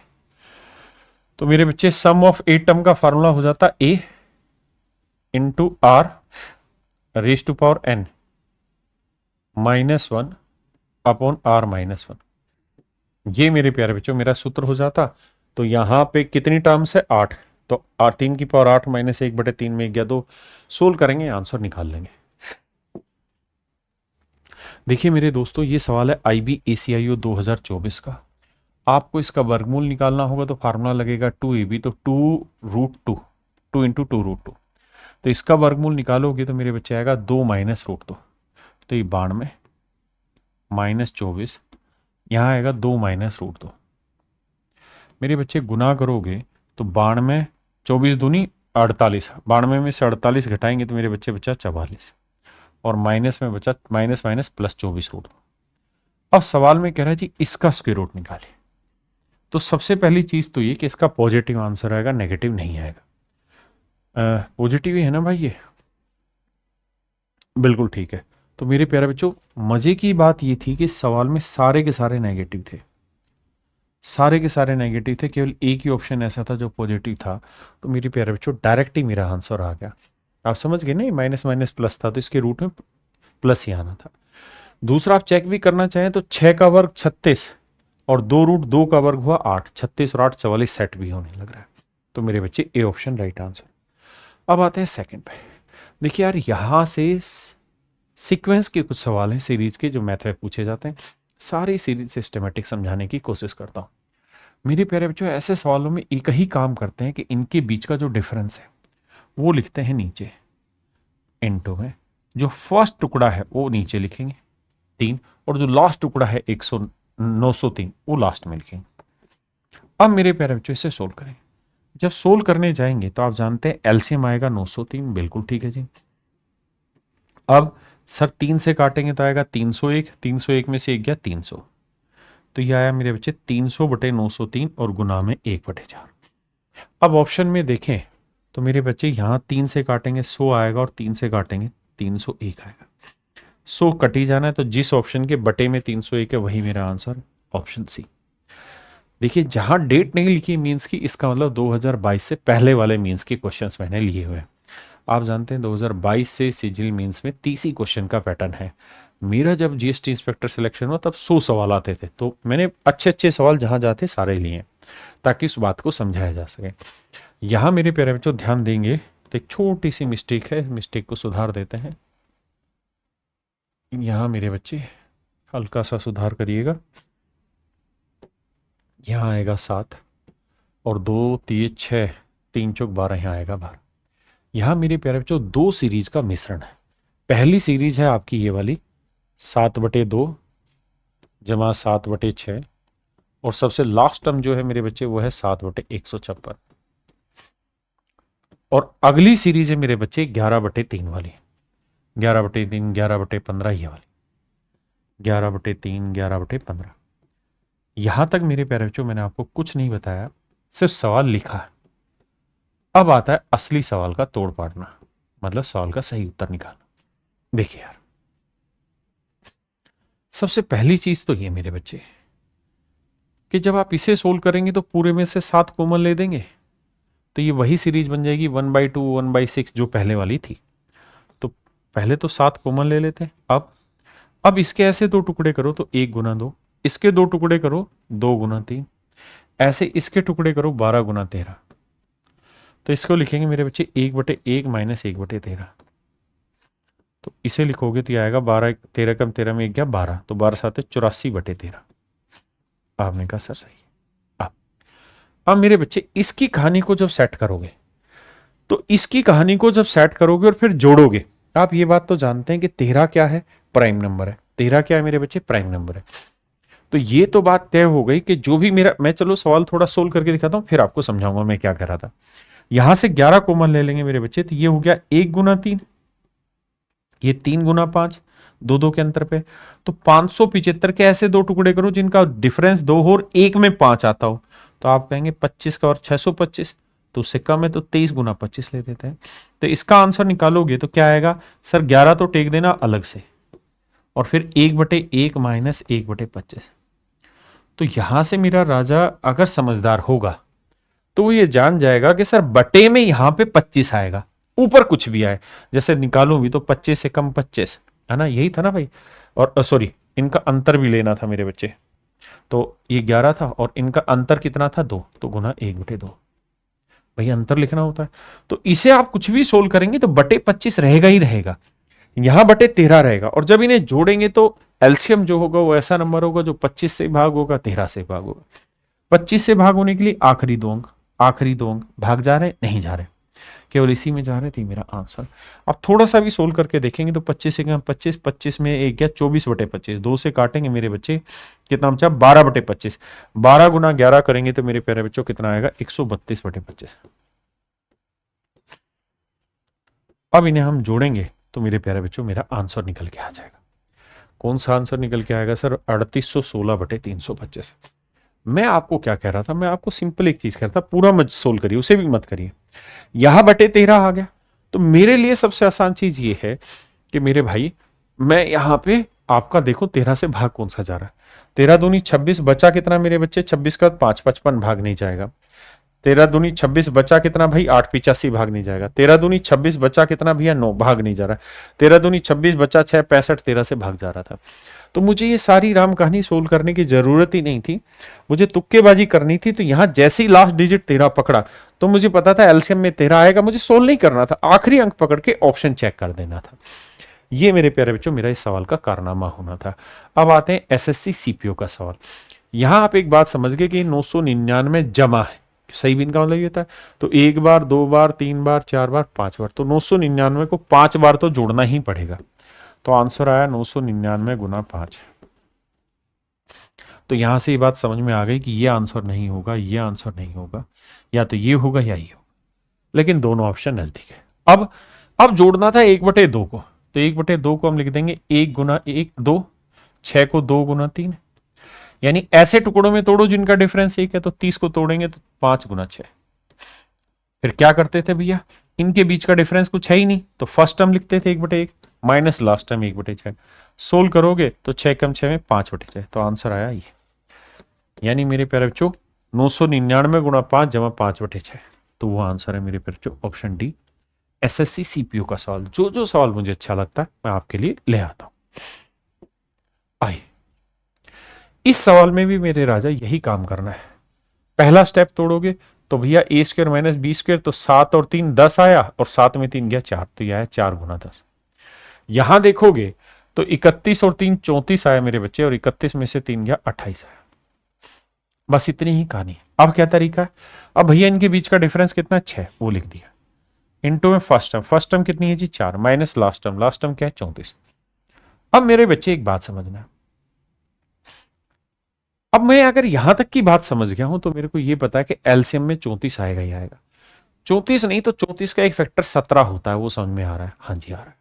तो मेरे बच्चे सम ऑफ ए टर्म का फॉर्मूला हो जाता a into r raise to power n -1 upon r -1। ये मेरे प्यारे बच्चों मेरा सूत्र हो जाता। तो यहां पे कितनी टर्म्स है 8, तो 3 की पावर 8 -1/3 में गया 2, सोल्व करेंगे आंसर निकाल लेंगे। देखिए मेरे दोस्तों ये सवाल है IBACIO 2024 का। आपको इसका वर्गमूल निकालना होगा तो फार्मूला लगेगा 2AB, तो 2√2, 2 × 2√2, तो इसका वर्गमूल निकालोगे तो मेरे बच्चे आएगा 2 -√2, तो ये 92 -24, यहां आएगा 2 -√2। मेरे बच्चे गुना करोगे तो 92 24 दूनी 48, 92 में से 48 घटाएंगे तो मेरे बच्चे बचा 44, और माइनस में बचा माइनस माइनस प्लस 24√2। अब सवाल में कह रहा है जी इसका स्क्वायर रूट निकाले, तो सबसे पहली चीज तो ये कि इसका पॉजिटिव आंसर आएगा, नेगेटिव नहीं आएगा। पॉजिटिव ही है ना भाई ये, बिल्कुल ठीक है। तो मेरे प्यारे बच्चों मजे की बात ये थी कि सवाल में सारे के सारे नेगेटिव थे, सारे के सारे नेगेटिव थे, केवल एक ही ऑप्शन ऐसा था जो पॉजिटिव था। तो मेरे प्यारे बच्चों डायरेक्ट ही मेरा आंसर आ गया। आप समझ गए नहीं, माइनस माइनस प्लस था तो इसके रूट में प्लस ही आना था। दूसरा आप चेक भी करना चाहें तो 6 का वर्ग 36 और 2√2 का वर्ग हुआ 8, 36 और 8 44 सेट भी होने लग रहा है। तो मेरे बच्चे ए ऑप्शन राइट आंसर। अब आते हैं सेकंड पे। देखिए यार, यहां से सीक्वेंस के कुछ सवाल हैं सीरीज के जो मैथ में पूछे जाते हैं। सारी सीरीज सिस्टमेटिक समझाने की कोशिश करता हूं। मेरे प्यारे बच्चों, ऐसे सवालों में एक ही काम करते हैं कि इनके बीच का जो डिफरेंस है वो लिखते हैं नीचे इनटू में। जो फर्स्ट टुकड़ा है वो नीचे लिखेंगे 3, और जो लास्ट टुकड़ा है 903 वो लास्ट में लिखेंगे। अब मेरे प्यारे बच्चों, इसे सोल्व करें। जब सोल्व करने जाएंगे तो आप जानते हैं एलसीएम आएगा 903, बिल्कुल ठीक है जी। अब सर 3 से काटेंगे तो आएगा 301, 301 में से 1 गया 300, तो ये आया मेरे बच्चे 300 बटे 903 और गुना में 1/4। अब ऑप्शन में देखें तो मेरे बच्चे यहां 3 से काटेंगे 100 आएगा और 3 से काटेंगे 301 आएगा। 100 कट ही जाना है, तो जिस ऑप्शन के बटे में 301 है वही मेरा आंसर ऑप्शन सी। देखिए, जहां डेट नहीं लिखी मींस की, इसका मतलब 2022 से पहले वाले मींस के क्वेश्चंस मैंने लिए हुए हैं। आप जानते हैं 2022 से सिजिल मींस में 30 ही क्वेश्चन का पैटर्न है। मेरा जब जीएसटी इंस्पेक्टर सिलेक्शन हुआ तब 100 सवाल आते थे, तो मैंने अच्छे अच्छे सवाल जहां जाते सारे लिए ताकि उस बात को समझाया जा सके। यहां मेरे प्यारे बच्चों ध्यान देंगे तो एक छोटी सी मिस्टेक है, मिस्टेक को सुधार देते हैं। यहां मेरे बच्चे हल्का सा सुधार करिएगा। यहाँ आएगा 7 और 2 3 6, 3 चौक 12, यहाँ आएगा 12। यहाँ मेरे प्यारे बच्चों 2 सीरीज का मिश्रण है। पहली सीरीज है आपकी ये वाली 7/2 जमा 7/6, और सबसे लास्ट टर्म जो है मेरे बच्चे वो है 7/156, और अगली सीरीज है मेरे बच्चे 11/3 वाली, 11/3 11/15 ये वाली 11/3 11/15। यहां तक मेरे प्यारे बच्चों मैंने आपको कुछ नहीं बताया, सिर्फ सवाल लिखा है। अब आता है असली सवाल का तोड़ पाड़ना, मतलब सवाल का सही उत्तर निकालना। देखिए यार, सबसे पहली चीज तो ये मेरे बच्चे कि जब आप इसे सोल्व करेंगे तो पूरे में से 7 कॉमन ले देंगे, तो ये वही सीरीज बन जाएगी 1/2 1/6 जो पहले वाली थी। तो पहले तो 7 कॉमन ले लेते हैं। अब इसके ऐसे 2 टुकड़े करो तो 1 गुना 2, इसके 2 टुकड़े करो 2 गुना 3, ऐसे इसके टुकड़े करो 12 गुना 13। तो इसको लिखेंगे मेरे बच्चे 1/1 माइनस 1/13। तो इसे लिखोगे तो ये आएगा 12 13 कम 13 में 1 गया 12, तो 12 7 84/13। आपने कहा सर सही है। अब मेरे बच्चे इसकी कहानी को जब सेट करोगे, तो इसकी कहानी को जब सेट करोगे और फिर जोड़ोगे, आप ये बात तो जानते हैं कि 13 क्या है, प्राइम नंबर है। 13 क्या है मेरे बच्चे, प्राइम नंबर है। तो ये तो बात तय हो गई कि जो भी मेरा, मैं चलो सवाल थोड़ा सोल्व करके दिखाता हूं फिर आपको समझाऊंगा मैं क्या कह रहा था। यहां से 11 कॉमन ले लेंगे मेरे बच्चे, तो ये हो गया 1 गुना 3, ये 3 गुना 5, 2 के अंतर पे। तो 575 के ऐसे 2 टुकड़े करो जिनका डिफरेंस 2 हो और 1 में 5 आता हो, तो आप कहेंगे 25 का और 625, तो उससे कम है तो 23 गुना 25 ले देते हैं। तो इसका आंसर निकालोगे तो क्या आएगा सर, 11 तो टेक देना अलग से, और फिर 1/1 माइनस 1/25। तो यहां से मेरा राजा अगर समझदार होगा तो वो ये जान जाएगा कि सर बटे में यहां पे 25 आएगा, ऊपर कुछ भी आए, जैसे निकालूं भी तो 25 से कम 25 है ना, यही था ना भाई। और सॉरी, इनका अंतर भी लेना था मेरे बच्चे, तो ये 11 था और इनका अंतर कितना था 2, तो गुना 1/2 भाई अंतर लिखना होता है। तो इसे आप कुछ भी सोल्व करेंगे तो बटे 25 रहेगा ही रहेगा, यहां बटे 13 रहेगा, और जब इन्हें जोड़ेंगे तो एलसीएम जो होगा वो ऐसा नंबर होगा जो 25 से भाग होगा 13 से भाग होगा। 25 से भाग होने के लिए आखिरी 2 अंक भाग जा रहे नहीं जा रहे, केवल इसी में जा रहे थे मेरा आंसर। अब थोड़ा सा भी सोल्व करके देखेंगे तो 25 से 25, 25 में 1 गया 24/25, 2 से काटेंगे मेरे बच्चे कितना बचा 12/25, 12 गुना 11 करेंगे तो मेरे प्यारे बच्चों कितना आएगा 132/25। अब इन्हें हम जोड़ेंगे तो मेरे प्यारे बच्चों मेरा आंसर निकल के आ जाएगा। कौन सा आंसर निकल के आएगा सर, 3816/325। मैं आपको क्या कह रहा था, मैं आपको सिंपल एक चीज कह रहा था, पूरा मत सोल्व करिए, उसे भी मत करिए। यहां बटे 13 आ गया, तो मेरे लिए सबसे आसान चीज ये है कि मेरे भाई मैं यहां पे आपका देखो 13 से भाग कौन सा जा रहा है, 13 दूनी 26, बचा कितना मेरे बच्चे 26 का 5, 55 भाग नहीं जाएगा। 13 दूनी 26 बचा कितना भाई 8, 85 भाग नहीं जाएगा। 13 दूनी 26 बचा कितना भैया 9, भाग नहीं जा रहा। 13 दूनी 26 बचा 6, 65 13 से भाग जा रहा था। तो मुझे ये सारी राम कहानी सोल्व करने की जरूरत ही नहीं थी, मुझे तुक्केबाजी करनी थी। तो यहां जैसे ही लास्ट डिजिट 13 पकड़ा तो मुझे पता था एलसीएम में 13 आएगा, मुझे सोल्व नहीं करना था, आखिरी अंक पकड़ के ऑप्शन चेक कर देना था। ये मेरे प्यारे बच्चों मेरा इस सवाल का कारनामा होना था। अब आते हैं एसएससी सीपीओ का सवाल। यहां आप एक बात समझ गए कि 999 जमा है, सही बिन का मतलब ये होता है। तो 1 बार 2 बार 3 बार 4 बार 5 बार, तो 999 को 5 बार तो जोड़ना ही पड़ेगा। तो आंसर आया 999 गुना 5। तो यहां से ये बात समझ में आ गई कि ये आंसर नहीं होगा, ये आंसर नहीं होगा, या तो ये होगा या ये होगा, लेकिन दोनों ऑप्शन नजदीक है। अब जोड़ना था 1/2 को, तो 1/2 को हम लिख देंगे 1 गुना 1 2, 6 को 2 गुना 3, यानी ऐसे टुकड़ों में तोड़ो जिनका डिफरेंस 1 है। तो 30 को तोड़ेंगे तो 5 गुना 6। फिर क्या करते थे भैया, इनके बीच का डिफरेंस कुछ है ही नहीं, तो फर्स्ट टर्म लिखते थे 1/1 माइनस लास्ट टर्म 1/6। सोल्व करोगे तो 6 कम 6 में 5/6, तो आंसर आया ये। यानी मेरे प्यारे बच्चों 999 गुना 5 जमा 5/6, तो वो आंसर है मेरे प्यारे बच्चों ऑप्शन डी, एसएससी सीपीयू का सवाल। जो सवाल मुझे अच्छा लगता है मैं आपके लिए ले आता हूं। आइए, इस सवाल में भी मेरे राजा यही काम करना है। पहला स्टेप तोड़ोगे तो भैया ए स्क्वायर माइनस बी स्क्वायर, तो 7 और 3 10 आया, और 7 में 3 गया 4, तो यह आया 4 गुना 10। यहां देखोगे तो 31 और 3 34 आया मेरे बच्चे, और 31 में से 3 गया 28 आया। बस इतनी ही कहानी। अब क्या तरीका है, अब भैया इनके बीच का डिफरेंस कितना 6, वो लिख दिया इनटू में फर्स्ट टर्म कितनी है जी 4, माइनस लास्ट टर्म क्या है 34। अब मेरे बच्चे एक बात समझना, अब मैं अगर यहां तक की बात समझ गया हूं तो मेरे को यह पता है कि एलसीएम में 34 आएगा ही आएगा। 34 नहीं तो 34 का एक फैक्टर 17 होता है, वो समझ में आ रहा है, हाँ जी आ रहा है।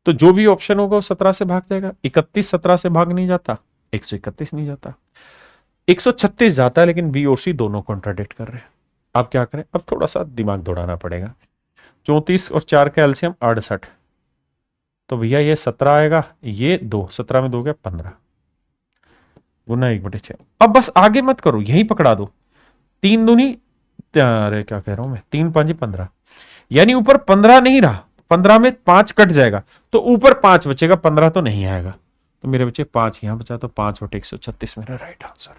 तो जो भी ऑप्शन होगा वो 17 से भाग जाएगा। 31 17 से भाग नहीं जाता, 131 नहीं जाता, 136 जाता है, लेकिन बी और सी दोनों कॉन्ट्राडिक्ट कर रहे हैं। अब क्या करें, अब थोड़ा सा दिमाग दौड़ाना पड़ेगा। 34 और 4 का एलसीएम 68, तो भैया ये 17 आएगा, ये 2, 17 में 2 गया 15 गुना 1/6। अब बस आगे मत करो, यही पकड़ा दो। 3 दूनी, अरे क्या कह रहा हूं मैं, 3 5 15, यानी ऊपर 15 नहीं रहा, 15 में 5 कट जाएगा, तो ऊपर 5 बचेगा, 15 तो नहीं आएगा। तो मेरे बच्चे 5 यहां बचा, तो 5/136 मेरा राइट आंसर।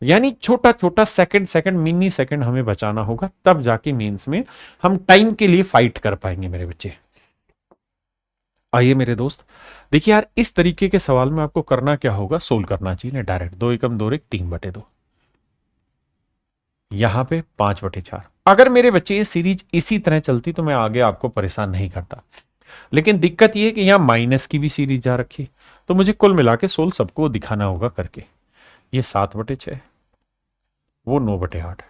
यानी छोटा छोटा सेकंड मिनी सेकंड हमें बचाना होगा, तब जाके मेंस में हम टाइम के लिए फाइट कर पाएंगे मेरे बच्चे। आइए मेरे दोस्त, देखिए यार इस तरीके के सवाल में आपको करना क्या होगा, सोल्व करना चाहिए डायरेक्ट। 2 एकम 2 एक 3/2, यहां पे 5/4। अगर मेरे बच्चे ये सीरीज इसी तरह चलती तो मैं आगे आपको परेशान नहीं करता, लेकिन दिक्कत ये है कि यहां माइनस की भी सीरीज जा रखी, तो मुझे कुल मिला के सोल्व सबको दिखाना होगा करके। ये 7/6, वो 9/8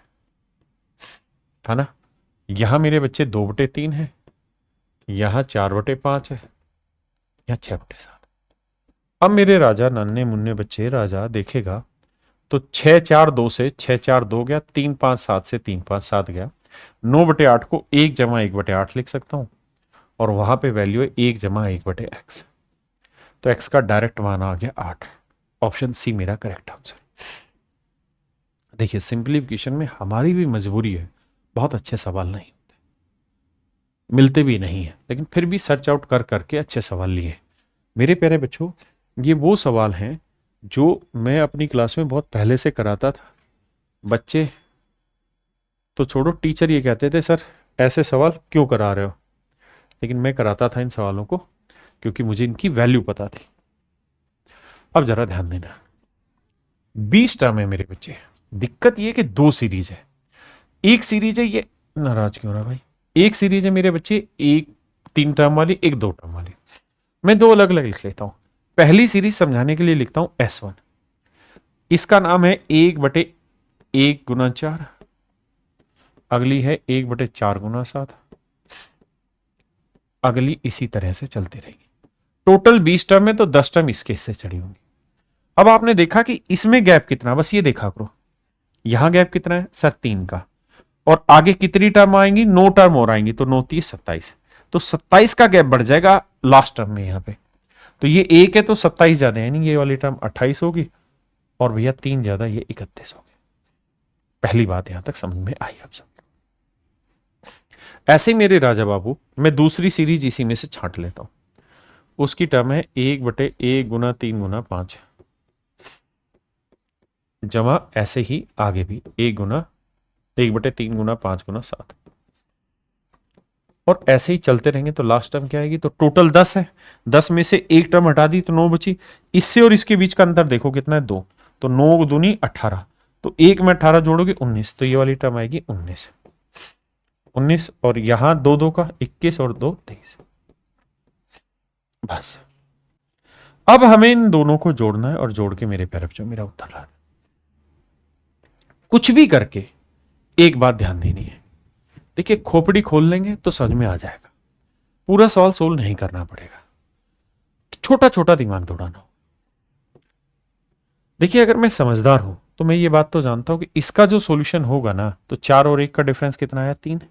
है ना। यहां मेरे बच्चे 2/3 है, यहां 4/5 है, यहां 6/7। अब मेरे राजा नन्हे मुन्ने बच्चे राजा देखेगा तो 6 4 2 से 6 4 2 गया, 3 5 7 से 3 5 7 गया। 9/8 को 1 जमा 1/8 लिख सकता हूं, और वहां पे वैल्यू है 1 जमा 1/x, तो x का डायरेक्ट मान आ गया 8। ऑप्शन सी मेरा करेक्ट आंसर। देखिए सिंप्लीफिकेशन में हमारी भी मजबूरी है, बहुत अच्छे सवाल नहीं होते, मिलते भी नहीं है, लेकिन फिर भी सर्च आउट कर करके अच्छे सवाल लिए। मेरे प्यारे बच्चों, ये वो सवाल हैं जो मैं अपनी क्लास में बहुत पहले से कराता था। बच्चे तो छोड़ो, टीचर ये कहते थे सर ऐसे सवाल क्यों करा रहे हो, लेकिन मैं कराता था इन सवालों को क्योंकि मुझे इनकी वैल्यू पता थी। अब जरा ध्यान देना, 20 टर्म है मेरे बच्चे। दिक्कत ये कि 2 सीरीज है, एक सीरीज है, ये नाराज क्यों रहा भाई, एक सीरीज है मेरे बच्चे, एक 3 टर्म वाली, एक 2 टर्म वाली। मैं 2 अलग अलग लिख लेता हूं। पहली सीरीज समझाने के लिए लिखता हूं S1, इसका नाम है 1/1 गुना 4, अगली है 1/4 गुना 7, अगली इसी तरह से चलती रहेगी। टोटल 20 टर्म है, तो 10 टर्म इसके इससे चढ़ी होंगी। अब आपने देखा कि इसमें गैप कितना, बस ये देखा करो, यहां गैप कितना है सर 3 का, और आगे कितनी टर्म आएंगी, 9 टर्म और आएंगी, तो 9 30 27, तो 27 का गैप बढ़ जाएगा लास्ट टर्म में। यहां पे तो ये 1 है तो 27 ज्यादा, यानी ये वाली टर्म 28 होगी, और भैया 3 ज्यादा ये 31 होगी। पहली बात यहां तक समझ में आई आप सब। ऐसे ही मेरे राजा बाबू मैं दूसरी सीरीज इसी में से छांट लेता हूं। उसकी टर्म है 1/1 गुना 3 गुना 5 जमा ऐसे ही आगे भी 1/3 गुना 5 गुना 7 और ऐसे ही चलते रहेंगे। तो लास्ट टर्म क्या आएगी? तो टोटल 10 है, 10 में से एक टर्म हटा दी तो 9 बची। इससे और इसके बीच का अंतर देखो कितना है? 2। तो 9 दूनी 18, तो एक में 18 जोड़ोगे 19, तो ये वाली टर्म आएगी 19 और यहां 2 का 21 और 2 23। बस अब हमें इन दोनों को जोड़ना है और जोड़ के मेरे पैर जो मेरा उत्तर रहा। कुछ भी करके एक बात ध्यान देनी है, देखिए खोपड़ी खोल लेंगे तो समझ में आ जाएगा, पूरा सवाल सोल्व नहीं करना पड़ेगा, छोटा छोटा दिमाग दौड़ाना हो। देखिए अगर मैं समझदार हूं तो मैं ये बात तो जानता हूं कि इसका जो सॉल्यूशन होगा ना, तो 4 और 1 का डिफरेंस कितना आया? 3।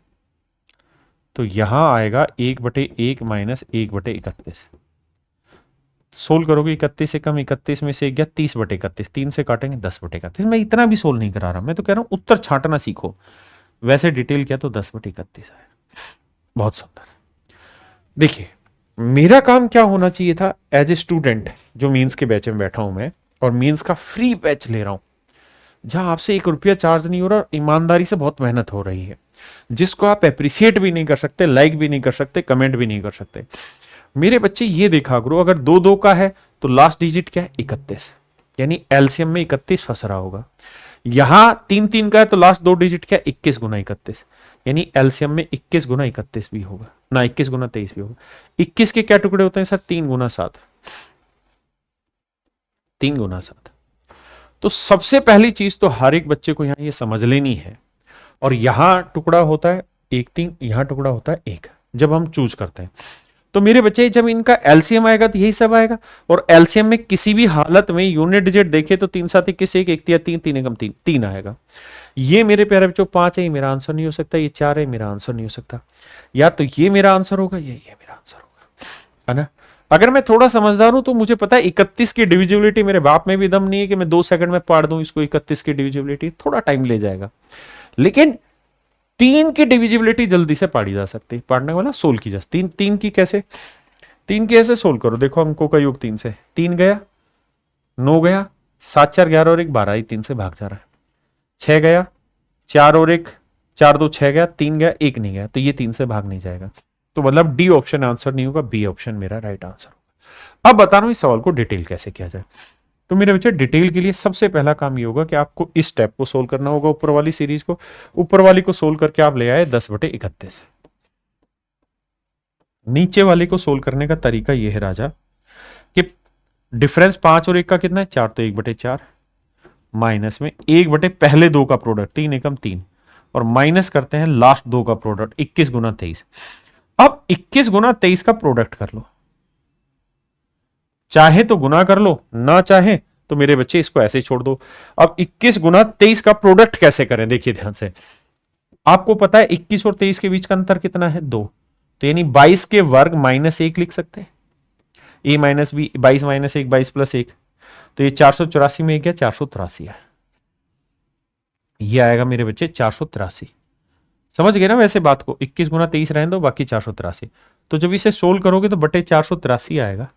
तो यहां आएगा 1/1 माइनस 1/31। सोल्व करोगे 31 से कम, 31 में से 1 गया 30/31, 3 से काटेंगे 10/31। मैं इतना भी सोल्व नहीं करा रहा, मैं तो कह रहा हूं उत्तर छांटना सीखो। वैसे डिटेल किया तो 10/31 आया। बहुत सुंदर। देखिए मेरा काम क्या होना चाहिए था एज ए स्टूडेंट जो मीन्स के बैच में बैठा हूं मैं, और मीन्स का फ्री बैच ले रहा हूं, जहां आपसे 1 रुपया चार्ज नहीं हो रहा, ईमानदारी से बहुत मेहनत हो रही है, जिसको आप एप्रिसिएट भी नहीं कर सकते, लाइक भी नहीं कर सकते, कमेंट भी नहीं कर सकते। मेरे बच्चे ये देखा करो, अगर 2 का है तो लास्ट डिजिट क्या है? 31, यानी एलसीएम में 31 फंस रहा होगा। यहां 3 का है तो लास्ट 2 डिजिट क्या? 21 गुना 31, यानी एलसीएम में 21 गुना 31 भी होगा ना, 21 गुना 23 भी होगा। 21 के क्या टुकड़े होते हैं सर? 3 गुना 7, 3 गुना 7। तो सबसे पहली चीज तो हर एक बच्चे को यहां ये समझ लेनी है, और यहां टुकड़ा होता है 1 3, यहां टुकड़ा होता है 1 जब हम चूज करते हैं। तो मेरे बच्चे जब इनका एलसीएम आएगा तो यही सब आएगा, और एलसीएम में किसी भी हालत में यूनिट डिजिट देखे तो 3 7 21 1 1 3 3 एकम 3 3 आएगा। ये मेरे प्यारे बच्चों 5 है, ये मेरा आंसर नहीं हो सकता। ये 4 है, मेरा आंसर नहीं हो सकता। या तो ये मेरा आंसर होगा या ये मेरा आंसर होगा, है ना। अगर मैं थोड़ा समझदार हूं तो मुझे पता है 31 की डिविजिबिलिटी मेरे बाप में भी दम नहीं है कि मैं 2 सेकंड में पढ़ दूं इसको। 31 की डिविजिबिलिटी थोड़ा टाइम ले जाएगा, लेकिन 3 की डिविजिबिलिटी जल्दी से पढ़ी जा सकती है। पढ़ने वाला सोल्व की जा सकती। 3 की कैसे? 3 की ऐसे सोल्व करो, देखो अंकों का योग 3 से, 3 गया, 9 गया, 7 4 11 और 1 12, ही 3 से भाग जा रहा है। 6 गया, 4 और 1 4 2 6 गया, 3 गया, 1 नहीं गया, तो ये 3 से भाग नहीं जाएगा। तो मतलब डी ऑप्शन आंसर नहीं होगा, बी ऑप्शन मेरा राइट आंसर होगा। अब बता रहा हूं इस सवाल को डिटेल कैसे किया जाए। तो मेरे बच्चे डिटेल के लिए सबसे पहला काम ये होगा कि आपको इस स्टेप को सोल्व करना होगा, ऊपर वाली सीरीज को। ऊपर वाली को सोल्व करके आप ले आए 10/31। नीचे वाले को सोल्व करने का तरीका यह है राजा कि डिफरेंस 5 और 1 का कितना है? 4, तो 1/4 माइनस में 1 पहले 2 का प्रोडक्ट 3 एकम 3, और माइनस करते हैं लास्ट 2 का प्रोडक्ट 21 गुना 23। अब 21 गुना 23 का प्रोडक्ट कर लो, चाहे तो गुना कर लो, ना चाहे तो मेरे बच्चे इसको ऐसे छोड़ दो। अब 21 गुना 23 का प्रोडक्ट कैसे करें? देखिए ध्यान से, आपको पता है 21 और 23 के बीच का अंतर कितना है? 2, तो यानी 22 के वर्ग माइनस 1 लिख सकते हैं। ए माइनस बी, 22 माइनस 1 22 प्लस 1, तो ये 484 में गया 483 है। ये आएगा मेरे बच्चे 483। समझ गए ना वैसे बात को? 21 गुना 23 रहने दो, बाकी 483। तो जब इसे सोल्व करोगे तो बटे 483 आएगा।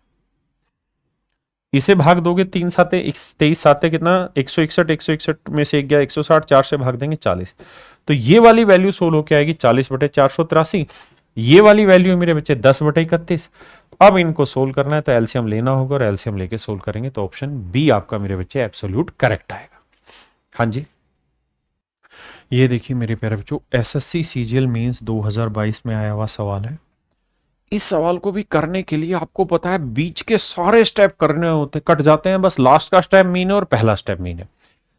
इसे भाग दोगे 3 साते 23 साते कितना? 161, 161 में से 1 गया 160, 4 से भाग देंगे 40। तो ये वाली वैल्यू सोल्व होकर आएगी 40/483। ये वाली वैल्यू मेरे बच्चे 10/31। अब इनको सोल्व करना है तो एलसीएम लेना होगा, और एलसीएम लेके सोल्व करेंगे तो ऑप्शन बी आपका मेरे बच्चे एब्सोल्यूट करेक्ट आएगा। हाँ जी, ये देखिए मेरे प्यारे बच्चों, एसएससी सीजीएल मेंस 2022 में आया हुआ सवाल है। इस सवाल को भी करने के लिए आपको पता है बीच के सारे स्टेप करने होते, कट जाते हैं, बस लास्ट का स्टेप मीन है और पहला स्टेप मीन है।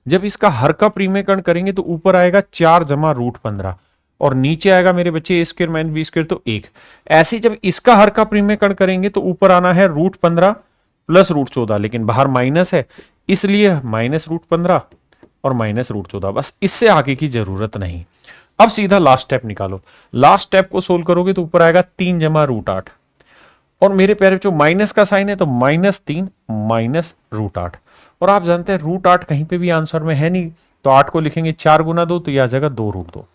जब इसका हर का प्रीमेयकरण करेंगे तो ऊपर आएगा 4 जमा √15, और नीचे आएगा मेरे बच्चे a² - b² तो 1। ऐसे जब इसका हर का प्रीमेयकरण करेंगे तो ऊपर आना है √15 प्लस √14, लेकिन बाहर माइनस है इसलिए माइनस √15 और माइनस √14, बस इससे आगे की जरूरत नहीं। अब सीधा लास्ट स्टेप निकालो। लास्ट स्टेप को सोल्व करोगे तो ऊपर आएगा 3 जमा √8, और मेरे प्यारे जो माइनस का साइन है तो -3 माइनस √8, और आप जानते हैं √8 कहीं पे भी आंसर में है नहीं, तो 8 को लिखेंगे 4 गुना 2, तो यह आ जाएगा 2√2।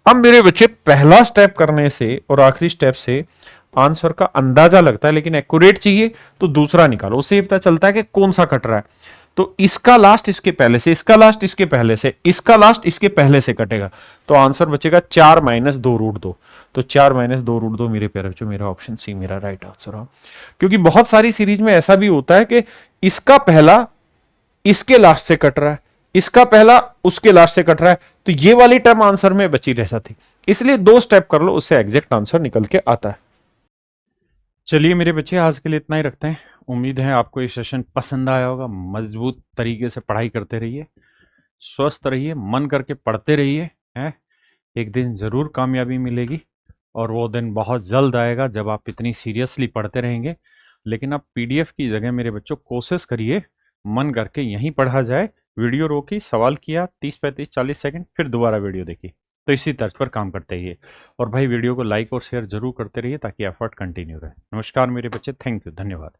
अब मेरे बच्चे पहला स्टेप करने से और आखिरी स्टेप से आंसर का अंदाजा लगता है, लेकिन एक्यूरेट चाहिए तो दूसरा निकालो, उससे पता चलता है कि कौन सा कट रहा है। तो इसका लास्ट इसके पहले से, इसका लास्ट इसके पहले से, इसका लास्ट इसके पहले से कटेगा, तो आंसर बचेगा 4 - 2√2। तो 4 - 2√2 मेरे प्यारे बच्चों, मेरा ऑप्शन सी मेरा राइट आंसर हो। क्योंकि बहुत सारी सीरीज में ऐसा भी होता है कि इसका पहला इसके लास्ट से कट रहा है, इसका पहला उसके लास्ट से कट रहा है, तो ये वाली टर्म आंसर में बची रह जाती। इसलिए 2 स्टेप कर लो, उससे एग्जैक्ट आंसर निकल के आता है। चलिए मेरे बच्चे, आज के लिए इतना ही रखते हैं। उम्मीद है आपको ये सेशन पसंद आया होगा। मजबूत तरीके से पढ़ाई करते रहिए, स्वस्थ रहिए, मन करके पढ़ते रहिए, हैं। एक दिन ज़रूर कामयाबी मिलेगी, और वो दिन बहुत जल्द आएगा जब आप इतनी सीरियसली पढ़ते रहेंगे। लेकिन आप पीडीएफ की जगह मेरे बच्चों कोशिश करिए मन करके यहीं पढ़ा जाए। वीडियो रोकी, सवाल किया 30, 35, 40 सेकंड, फिर दोबारा वीडियो देखी। तो इसी तर्ज पर काम करते रहिए। और भाई वीडियो को लाइक और शेयर जरूर करते रहिए ताकि एफर्ट कंटिन्यू रहे। नमस्कार मेरे बच्चे, थैंक यू, धन्यवाद।